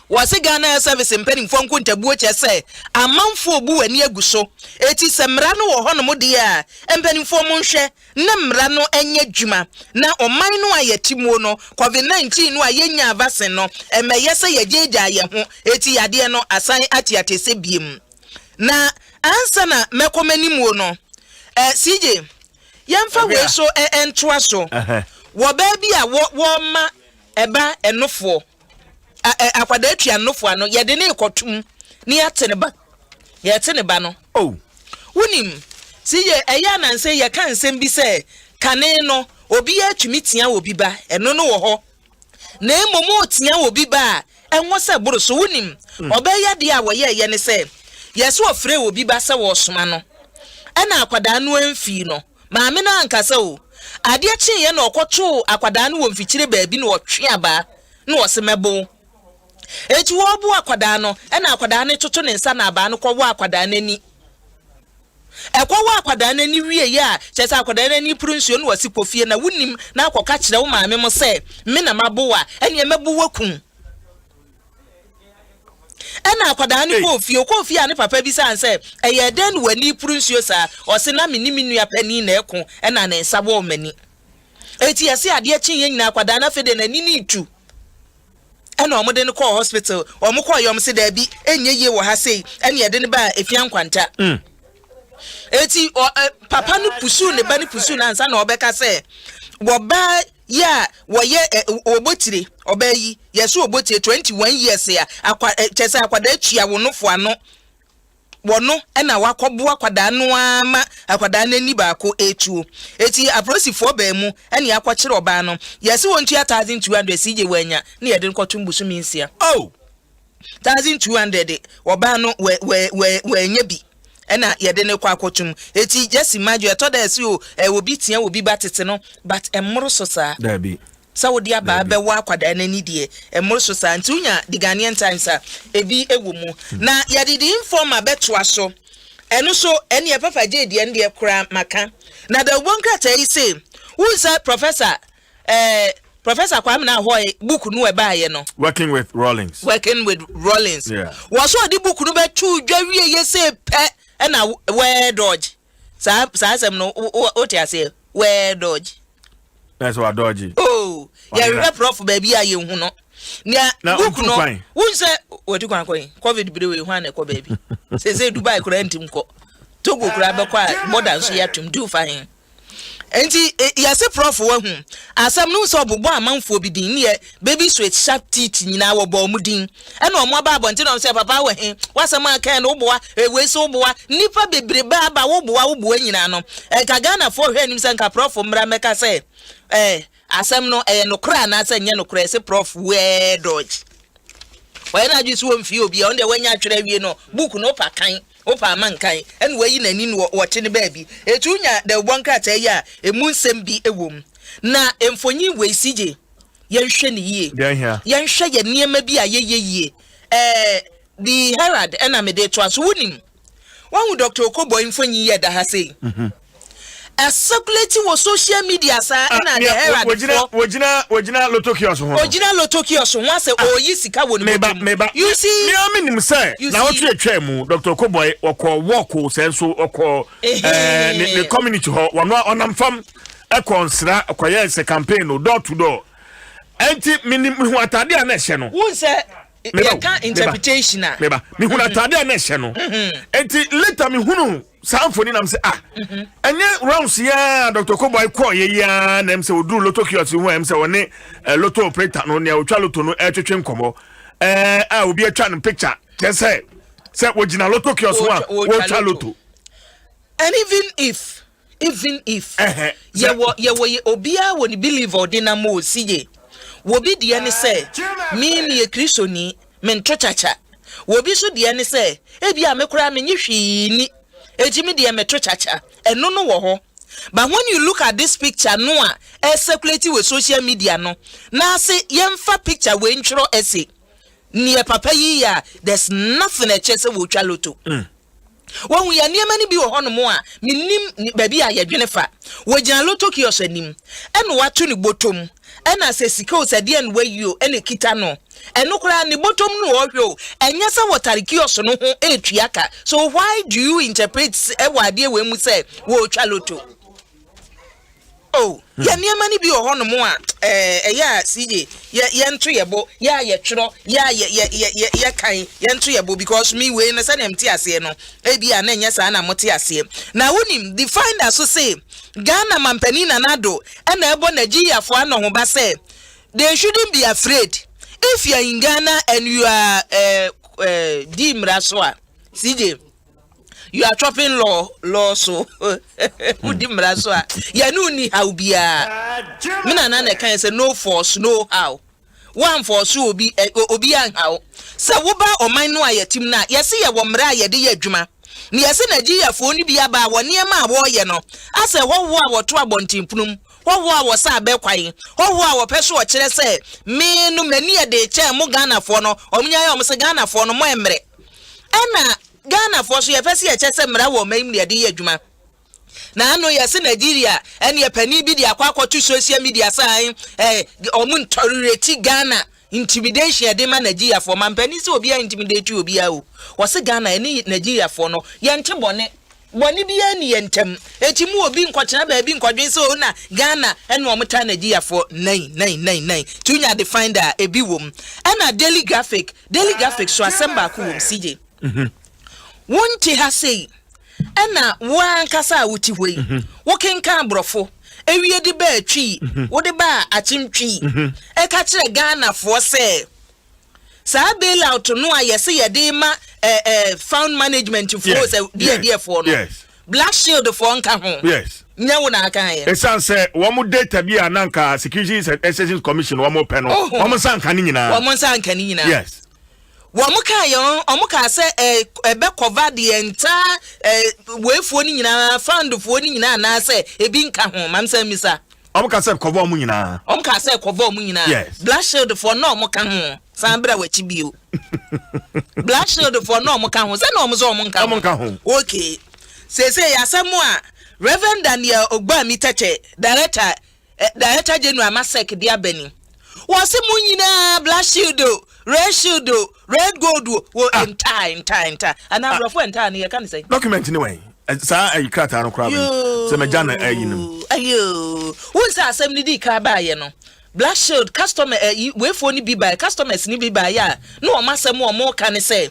wase Ghana service mpanimfo nkontabuo say amanfo obu wani aguso eti semra no wo hono de a mpanimfo mo nhwe na mra no enye dwuma na oman no ayetimuo no COVID-19 no ayenya vaccine no emeye say yajeja ye ho eti yade no asan atiatese biem na ansa na mekomanimuo no CJ yemfa we so entoa so wo ba bi a wo ma eba enofo akwada atua enofo ano ye de ne ekotum ne yate ne ba no wunim CJ eya na nse ye kan nsem bi se kane no obi atumi tia obi ba eno no wo ho na emomo tia obi ba enwo se buru so wunim obeya de a wo ye ne se yeso ofre obi ba se wo soma no ena akwada no amfi no maame na ankasa o ade chi ye na okoto akwadaa no wo mfikyire baabi na otwe aba na osemebo eti wo bu akwadaa no na akwadaa ne toto ne nsa na aba no kwo wo akwadaa nani ekwa akwadaa nani wie ya chesa akwadaa nani prunsuo no wasi pofie na wunim na akoka kire wo maame mo se me na maboa ene mebu wakun ena akwadaa ne kofie ane papa bi san se eye den wani prunsuo sa o se na menimi nua pani na eko ena ne nsa bo mani eti yesi ade chi ye nyina akwadaa na fede na nini itu ena omode ne call hospital omukọ yom se da bi enye ye wo ha sei ene ye de ne ba efia nkwanta eti papa no pusu ne ba ne pusu na ansa na obeka se wo ba ya wo ye obotire obayi yeso obotire 21 years ya chese akwada atua wonofo ano wono ena wakobo akwada no ama akwada nani ba ko etuo eti aprosifo ba mu ene akwakire oba no yesi wontua 1200 sije wanya na yede nkotumbusu minsia 1200 oba no we nya bi ena yede ne kwa akotum eti jesi maju etoda esi o obi tia obi batete no but emro so sa da bi sa wodi aba be wa kwada na ni die emro so sa ntunya the Ghanaian Times a ebi ewo mu na yede di informa beto so eno so ene ye papa je die ndie kura maka na the one krata yi say who say Professor Kwame na hoy book no e baaye no working with Rawlings yeah was so the book no be tu dwawie ye say pe na where dodge sa sem no o ti ase where dodge that's what dodge oh ya rep prof baby aye hu no na book no won say wodi kwan covid bi we hu an ekọ baby say Dubai kura ntim ko Togo kura be kwa border so ya tum do fine enti yase prof wa hu asam no so obobo amanfo bi din ne baby sweet sharp teeth nyina wo bo mudin e na omo aba abonti na say papa wa he wasam aka na oboa we so oboa nipa bebre ba aba wo boa nyina no ka Ghana for hwe nim say nka prof mra meka say asam no no kra na say nye no kra say prof we dodge wa na ju so mfi obi on de wanya atwere wie no book no pa kan opa mankan en wayi nani no wote ne baabi etunya de bonkrata ya emu nsem bi ewom na emfonyi we sije yenhwe ne yie yenhwe ye niema bi a yeye the Herald ena me de to aso wonim wan Dr. Okobo emfonyi ye da ha sei circulate wo social media sa na the Herald wojina lotokio so ho wojina lotokio so ho se oyi sika wo ne meba you see me aminim say na wotu atwa mu Dr. Okobo okọ senso okọ ne community ho wono onam fam ekonsra okoye se campaign no door to door enti minim hu atade a na hye no won say you can interpretation na meba mi hu atade a na hye no enti later mi hunu Sanfoni nam say enye rounds ya Dr. Koboy ko ye ya na mse oduru lotto kiosk hu am say woni lotto operator no ne otwa lotto no etwetwe nkomo obi atwa no picture can say wojina lotto kiosk hu otwa lotto and even if ye obi a woni believe ordinamo sije wobi de ne say me ye kristoni me ntochacha wobi so de ne say ebi a mekura me nyhwi ni ejimi de metro chacha eno no wo ho but when you look at this picture no a circulate with social media no na say yemfa picture we ntro ese ne papa yi ya there's nothing a chese wo twa loto when we aniema ni bi wo ho no mo a minim baby a yedwene fa wo gina loto kiosk anim eno wato ni botom ena se sika osade en wayo ene kita no eno kura ni bottom no ohwo enya se water kiosk no ho etuaka so why do you interpret ewade we mu say wo twa loto oh ya niema ni bi ho no mo a ya CJ ye nto yebo ya ye tworo ya kan ye nto yebo because me we na say na mti ase no e bia na enya sa na mti ase na wonim the finder so say Ghana mampani na nado ena ebo Nigeria fo ano ho ba say they shouldn't be afraid if you are in Ghana and you are dimra so a CJ you are chopping law so udimra so a ya no ni how bia me na na kan say no force no how one force obi an how say wo ba oman no ayatim na yesi ye wo mra ye de ye adwuma ni yesi Nigeria fo ni bia ba wo niema a wo ye no ase wo wo a wo to abontimpunum Ho a wo sa be kwan. Ho a wo peso o kire se me no mani e de che mo Ghana fo no. Omunya ya o se Ghana fo no mo emre. Ena Ghana fo so ye pese ye che se mra wo maim ne de ye adwuma. Na ano ye se Nigeria ene ye pani bi de akwakotu social media sign omu ntorureti Ghana intimidation de ma Nigeria for man pani se obi a intimidate obi a o wo se Ghana ene Nigeria for no ye nte bone bia ni ye ntem eti mu obi nkwachena ba bi nkwadwen se o na Ghana ene omta Nigeria for 9 tunya define da ebi wom ena daily graphic so asemba ko wom CJ wonti ha sei ena wan kasa wuti hoi wo kenkan brofo ewie de ba atwi wo de ba achimtwi e ka kire Ghana fo se sa bailout no ayese ye de ma fund management for se de for no Black Shield for nka ho yes nya wo na aka ye esanse wo mo data bi ananka Security Exchange Commission wo mo pɛ no wo mo sanka ni nyina yes Wamuka yon omuka se ebe cover the entire wefuo ni nyina fund fuo ni nyina na se ebi nka ho mam se misa omuka se cover mu nyina omuka se cover mu nyina Black Shield for no omuka ho sambra wachi bio Black Shield for no omuka ho se no omuzo omuka ho okay se yasemu a Reverend Daniel Ogbami Teche director general Masek Diabeni wase mu nyina Black Shield Red Shield, Red Gold, in time. And I'm rough and tiny, I can't say. Document anyway. Sir, I cut out of crowd. So, my Jana, ayo. Who's that 70 car by, you know? Black Shield, customer, wait for be by customers, ni be by ya. No, massa more can I say.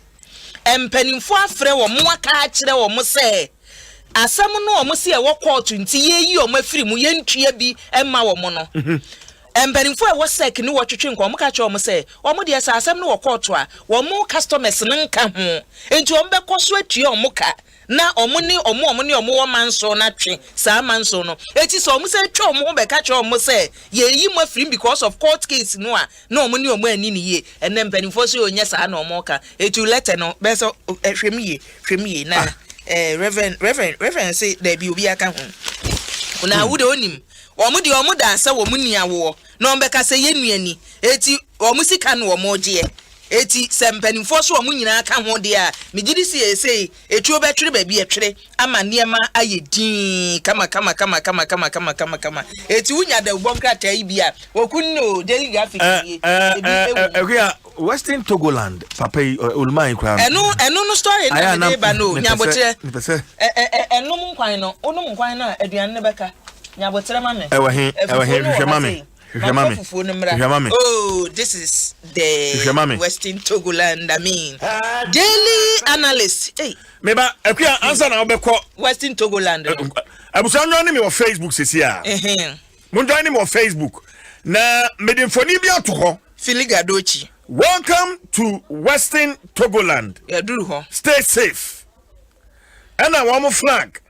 And penny for free or more catch or more say. As someone no, must see a walk out to you or my free muyen tree and my mono. Benifo e was sick ni watwetwe nko mo ka che o mo se o mo de asa asem no wokoto a wo mo customers nka ho enti o mbekọ so atue o mo ka na o mo ni o mo wo manso na twe sa manso no eti so o mo se twe o mo be ka che o mo se ye yi mo free because of court case no a na o mo ni o mo ani ni ye ene benifo so onye sa na o mo ka eti letter no be so hwemi na reverend say there be obi aka ho na wo de onim omu da asa wo munia wo no mbeka se yenuani eti omu sika no omu je eti sempanifo so omu nyina aka ho de a migidi si ese etu obetwere ba bi etwere ama niema ayedin kama eti unya da ubom krata yi bia okunno daily graphic Western Togoland papa ulman kra eno no story na de ba no nyabotre eno mun kwan no onu mun kwan na aduan ne beka nyabotre mame hwemame oh this is the Western Togoland I mean daily analyst hey meba akua answer na obekọ Western Togoland abusa nyo me on Facebook sisi a mun join me on Facebook na medinfoni bi ato ho Filigadochi welcome to Western Togoland yaduru ho stay safe and I want flag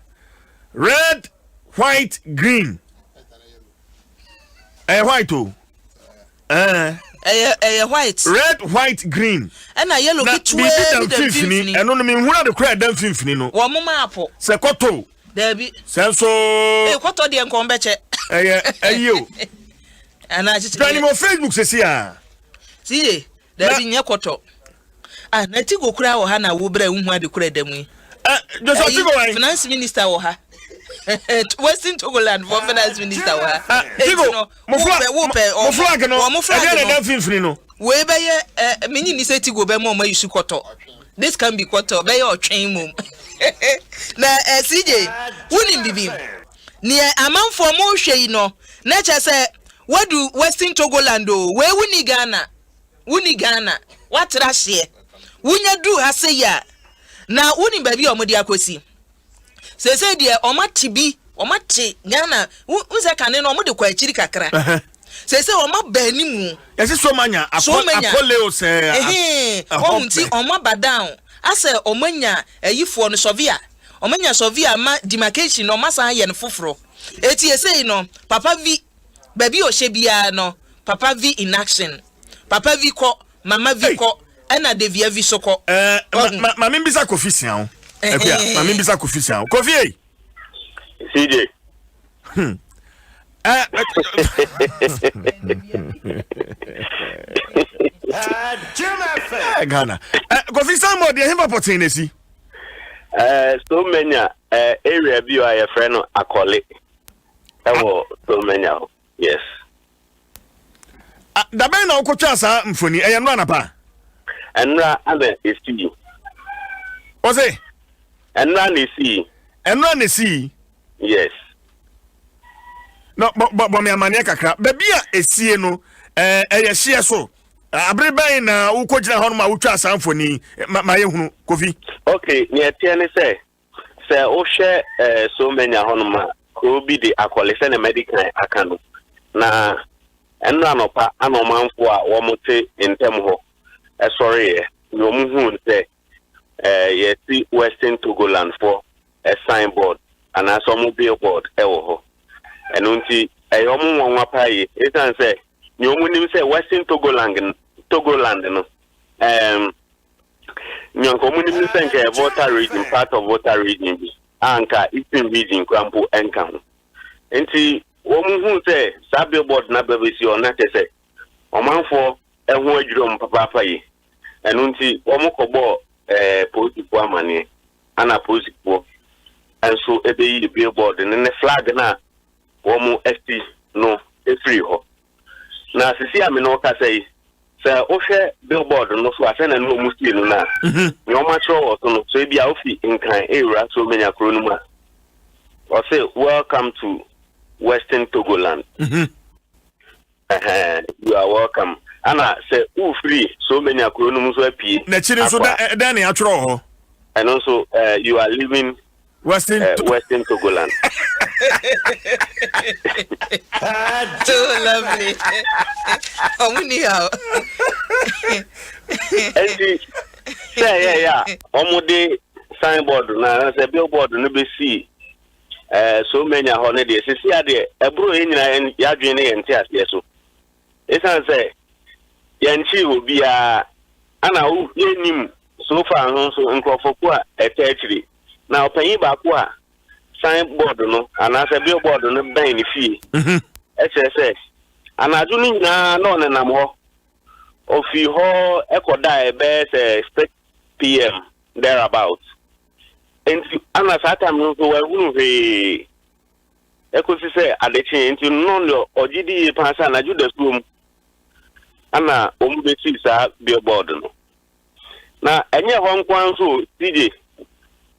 red white green white too white red white green and yellow bit and no me who the crowd dem finfini no wo map se koto there be senso koto de nko mbeche ayo ana chichi mo Facebook se sia see there be nye koto na tigo kura wo ha na wo bra hu ade kura demu just tigo why finance minister wo ha Western Togoland for finance minister wa tigo mo flag no mo flag no dem finfini no we be ye menyi ni se tigo be mo yusu koto this can be koto be ye otwen mum na CJ wuni bibi ni amanfo mo hwei no na che se wadu Western Togoland o we wuni Ghana watra hye wunya du ha se ya na wuni ba bi o mo di akosi se de omati Ghana unse kane no mo de kwa chiri kakra se oma bani mu yesi so manya akole o se omti oma badown ase omanya ayifo no sovia ma demarcation no masa ye no foforo eti ese no papa vi baby o hye bia no papa vi in action papa vi ko mama vi ko ena de via vi soko mama mbisa kofisian mama mbisa kofisian kofi CJ Ghana. Kofi Sambo de himba potenesi. So many area bi a your friend Akole. So many. Yes. Da ben na okotwa asa mfoni no anapa. Enra ame esi. O say? Enra na esi. Enra na esi. Yes. No, but me amane kakra. Baby a esie no eye hye so. Abreben na ukogina hono ma utwa asa mfoni ma ye hunu Kofi. Okay, ni etie ne say o share so many hono ma ko bi de Akole se na medical aka no. Na enra no pa anomanfo a wo mote ntem ho. Sorry, no muhu say yeti Western Togoland for a signboard and a some billboard ho. And unti a yomu won paye it and say you nim say Western Togoland no nyon community say voter region part of voter region anka eastern region kwampo enka ho enti wo muhu say sa billboard na babesi on na say omanfo ehun adwuro mpapa paye and unti wo mokobo political amane ana political and so ebe the billboard and the flag na womu ST no free ho na sisi ame no ka say o hwe billboard no so asena no mu see no na me o ma tro so no so e bia ofi nkan ewura so menya kro no ma o say welcome to Western Togoland. You are welcome. Ana say u free so many akro no mu so apie na chiri so da na atro ho and also you are living Western Togoland. So lovely. Omunia. And say yeah omude signboard na say billboard no be see so many honey dey see ade ebro enyina ya dwene ye ntia ase so esan say yanchi obi a ana wo yenim so far no so nkrofoko a etachiri na opanyi ba ko a signboard no ana say billboard no ban ni fie ss anaju ni na no nenam ho ofi ho ekoda ebe say 6 PM thereabout and ana satam no so wahunu he ekosi say adechi enti no no ogidi pansa na juda suom ana ombesi sa billboard no na enye ho nkwan so DJ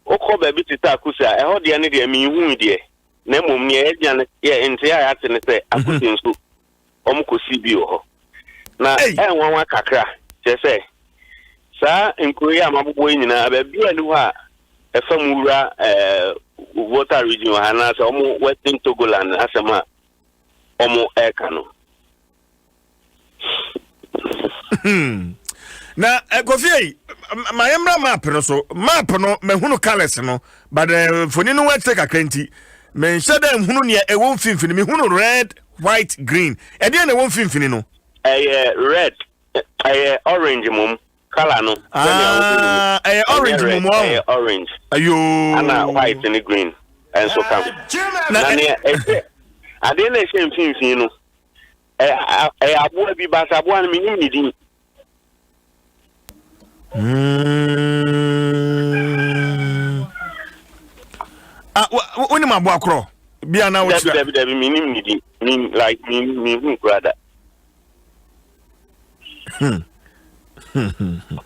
okọ ba bi tita akusa e ho de ne de mi hu de na mom ne e dia ne ye enti ya ate ne say akusi nso omkosi bi ho na enwanwa kakra je say sa nkuri amabubo nyina ba bi ani ho a efamura voter region hana say omo Western Togoland asema omo eka no na Kofi mayemra map no so map no mehunu colors no but foni no wet take akranti men shada hunu ne e won finfini mehunu red white green e dey na won finfini no red orange mum color no orange mum orange ayo and white and green and so come na ne ade na shem finfini no abo bi ba abo an mi ni din Oni ma bo akro bia na wo chira David minim nidi mean like me brother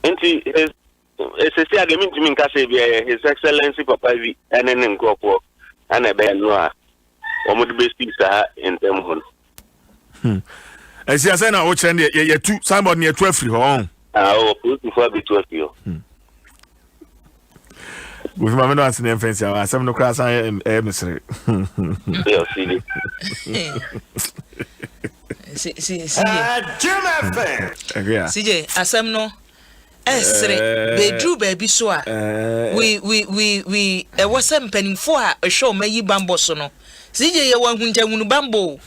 enti it's say again to me ka say his excellency papa vi enen nkoko ana be no a omodu be speak sa in them hon esi asa na wo chira ne ye tu somebody ne 12 free ho put before be 12 yo we ma no answer na fence ya asem no kra san misre yo see CJ asem no esre bedru baby so a we e was mpanimfo a ehwe o mayi bambo so no CJ ye wahunjahunu bambo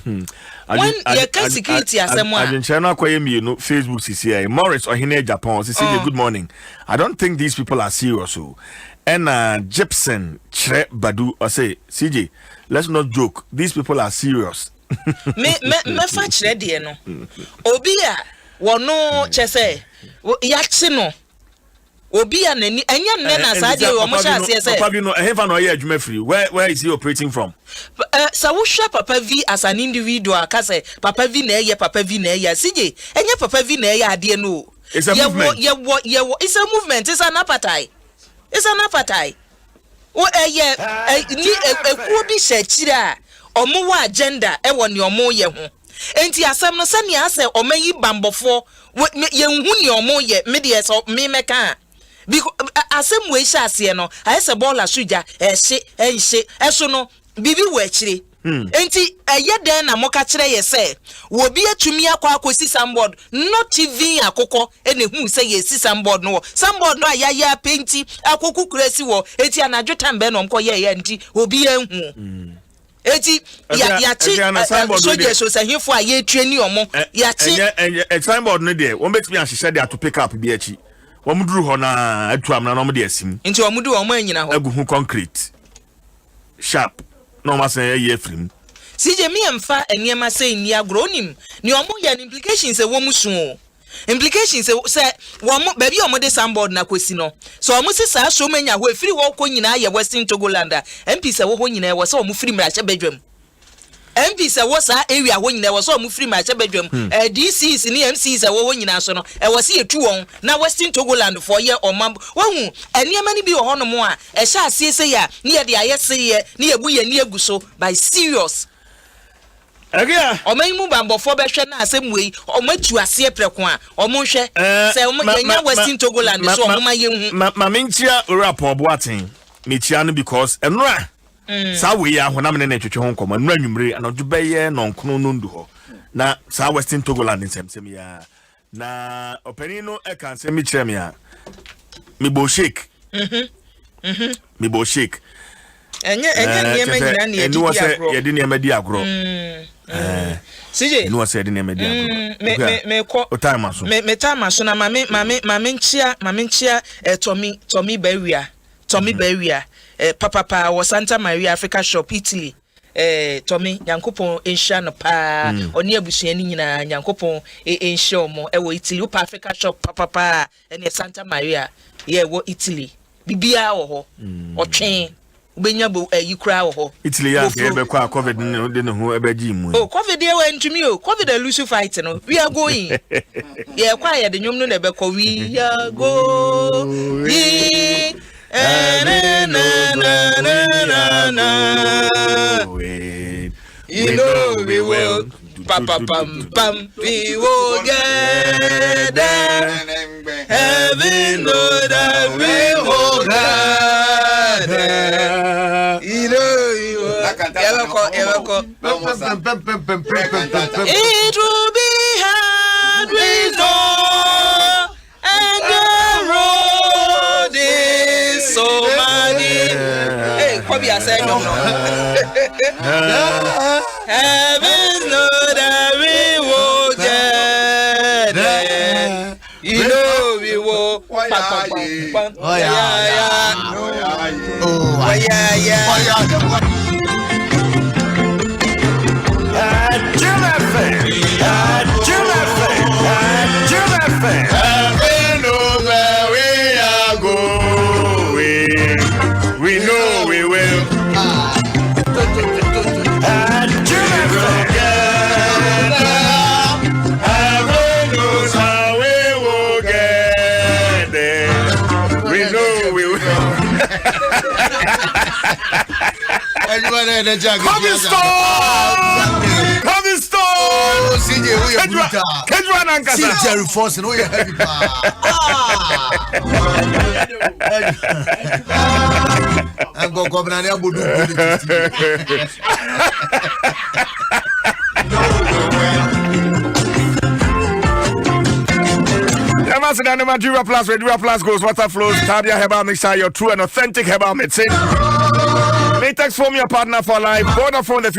when ye can security asem a adwenche no akoye mienu Facebook CCI Morris Ohene Japan CJ good morning. I don't think these people are serious so and Gibson Chre Badu or say CJ let's not joke, these people are serious. me fa kire de no obi a wono chese yachi no obi a nani enya nne na saade o mo sha ase ese papa bi no ehefa no ye adwuma free where is he operating from sa wo hwa papa V as an individual ka say papa V na eye CJ enya papa V na eye ade no it's a movement it's a movement it's an appetite wo eye ni ekuo bi hye kire a omo wa agenda e wo ne omo ye ho enti asem no se ne ase omayi bambofo ye hu ne omo ye me de so me meka because asem we hye ase no ayese bola suja ehye eso no bibi wo akire enti eye den na moka kire ye se wo bi atumi akosi sandboard no TV akoko ene hu se ye si sandboard no ayaya penti akoko kuresi wo eti anadwo tambe no mko ye enti obi ehu eti ya chi soje so sahifo a ye tue ni omo ya chi signboard no de won betimi ahyehyɛ de to pick up bi achi won muduru ho na atuam na no mo de asim nti won mudu omo anyina ho agu hu concrete sharp no ma say ye frim CJ me emfa eniema say ni agronim ni omo ya implications e wo musu implications say won ba bi omo de sandboard na kwesi no so omo se sa so manya ho efiri ho ko nyina ye Western Togoland MP se wo ho nyina wo se omo firi mrache badwam MP se wo sa area ho nyina wo se omo firi mrache badwam DCs ni MCs wo ho nyina so no e wo se yetu won na Western Togoland for ye omam wahu eniema ni bi wo ho no mo a e sha asiese ya ni ye de ayese ye ni ye bu ye ni egu so by serious Again, omayimu bambofo be hwe na asem wei omatu ase preko a omo hwe se omo yenya Western Togoland so omo ma yehu ma menchia rap oboaten mechia no because enura sa wei ya ho na me na twetwe ho nkoma enura nwumre anodwo beye no nkono no ndu ho na sa Western Togoland nsem ya na opani no e kan se me kire me ya me bo shake me bo shake enye niema nyina na edi agro ye di niema di agro CJ no say di niema di agro me ko o time aso me time aso na mame nchia Tommy Bawia papa wo Santa Maria Africa Shop Italy Tommy Yankopon enhia no pa oni abusuani nyina Yankopon enhia omo e wo Italy wo Africa Shop papa ene Santa Maria ye wo Italy bibia wo ho otwen ubenya bo yikura wo ho Italy ya ke be kwa covid de ne ho ebeji mu oh covid e we ntumi o covid a lose fight no we are going ye kwa ye de nyom no na be ko we are going you know we will pam we will get there heaven know that we will get there you know we will Eloko it will be hard we know and the road is so muddy hey Kobe I said no heaven know that we will get there you know we will oh yeah Coming store. Oh, CJ, we are brutal. Kedra nankasa. CJ reinforcing. We are heavy pa. I'm going to come and I'm going Dura Plus, where Dura Plus goes, water flows, Tabia Herbal Mixer, your true and authentic herbal medicine. Latex form your partner for life. Vodafone the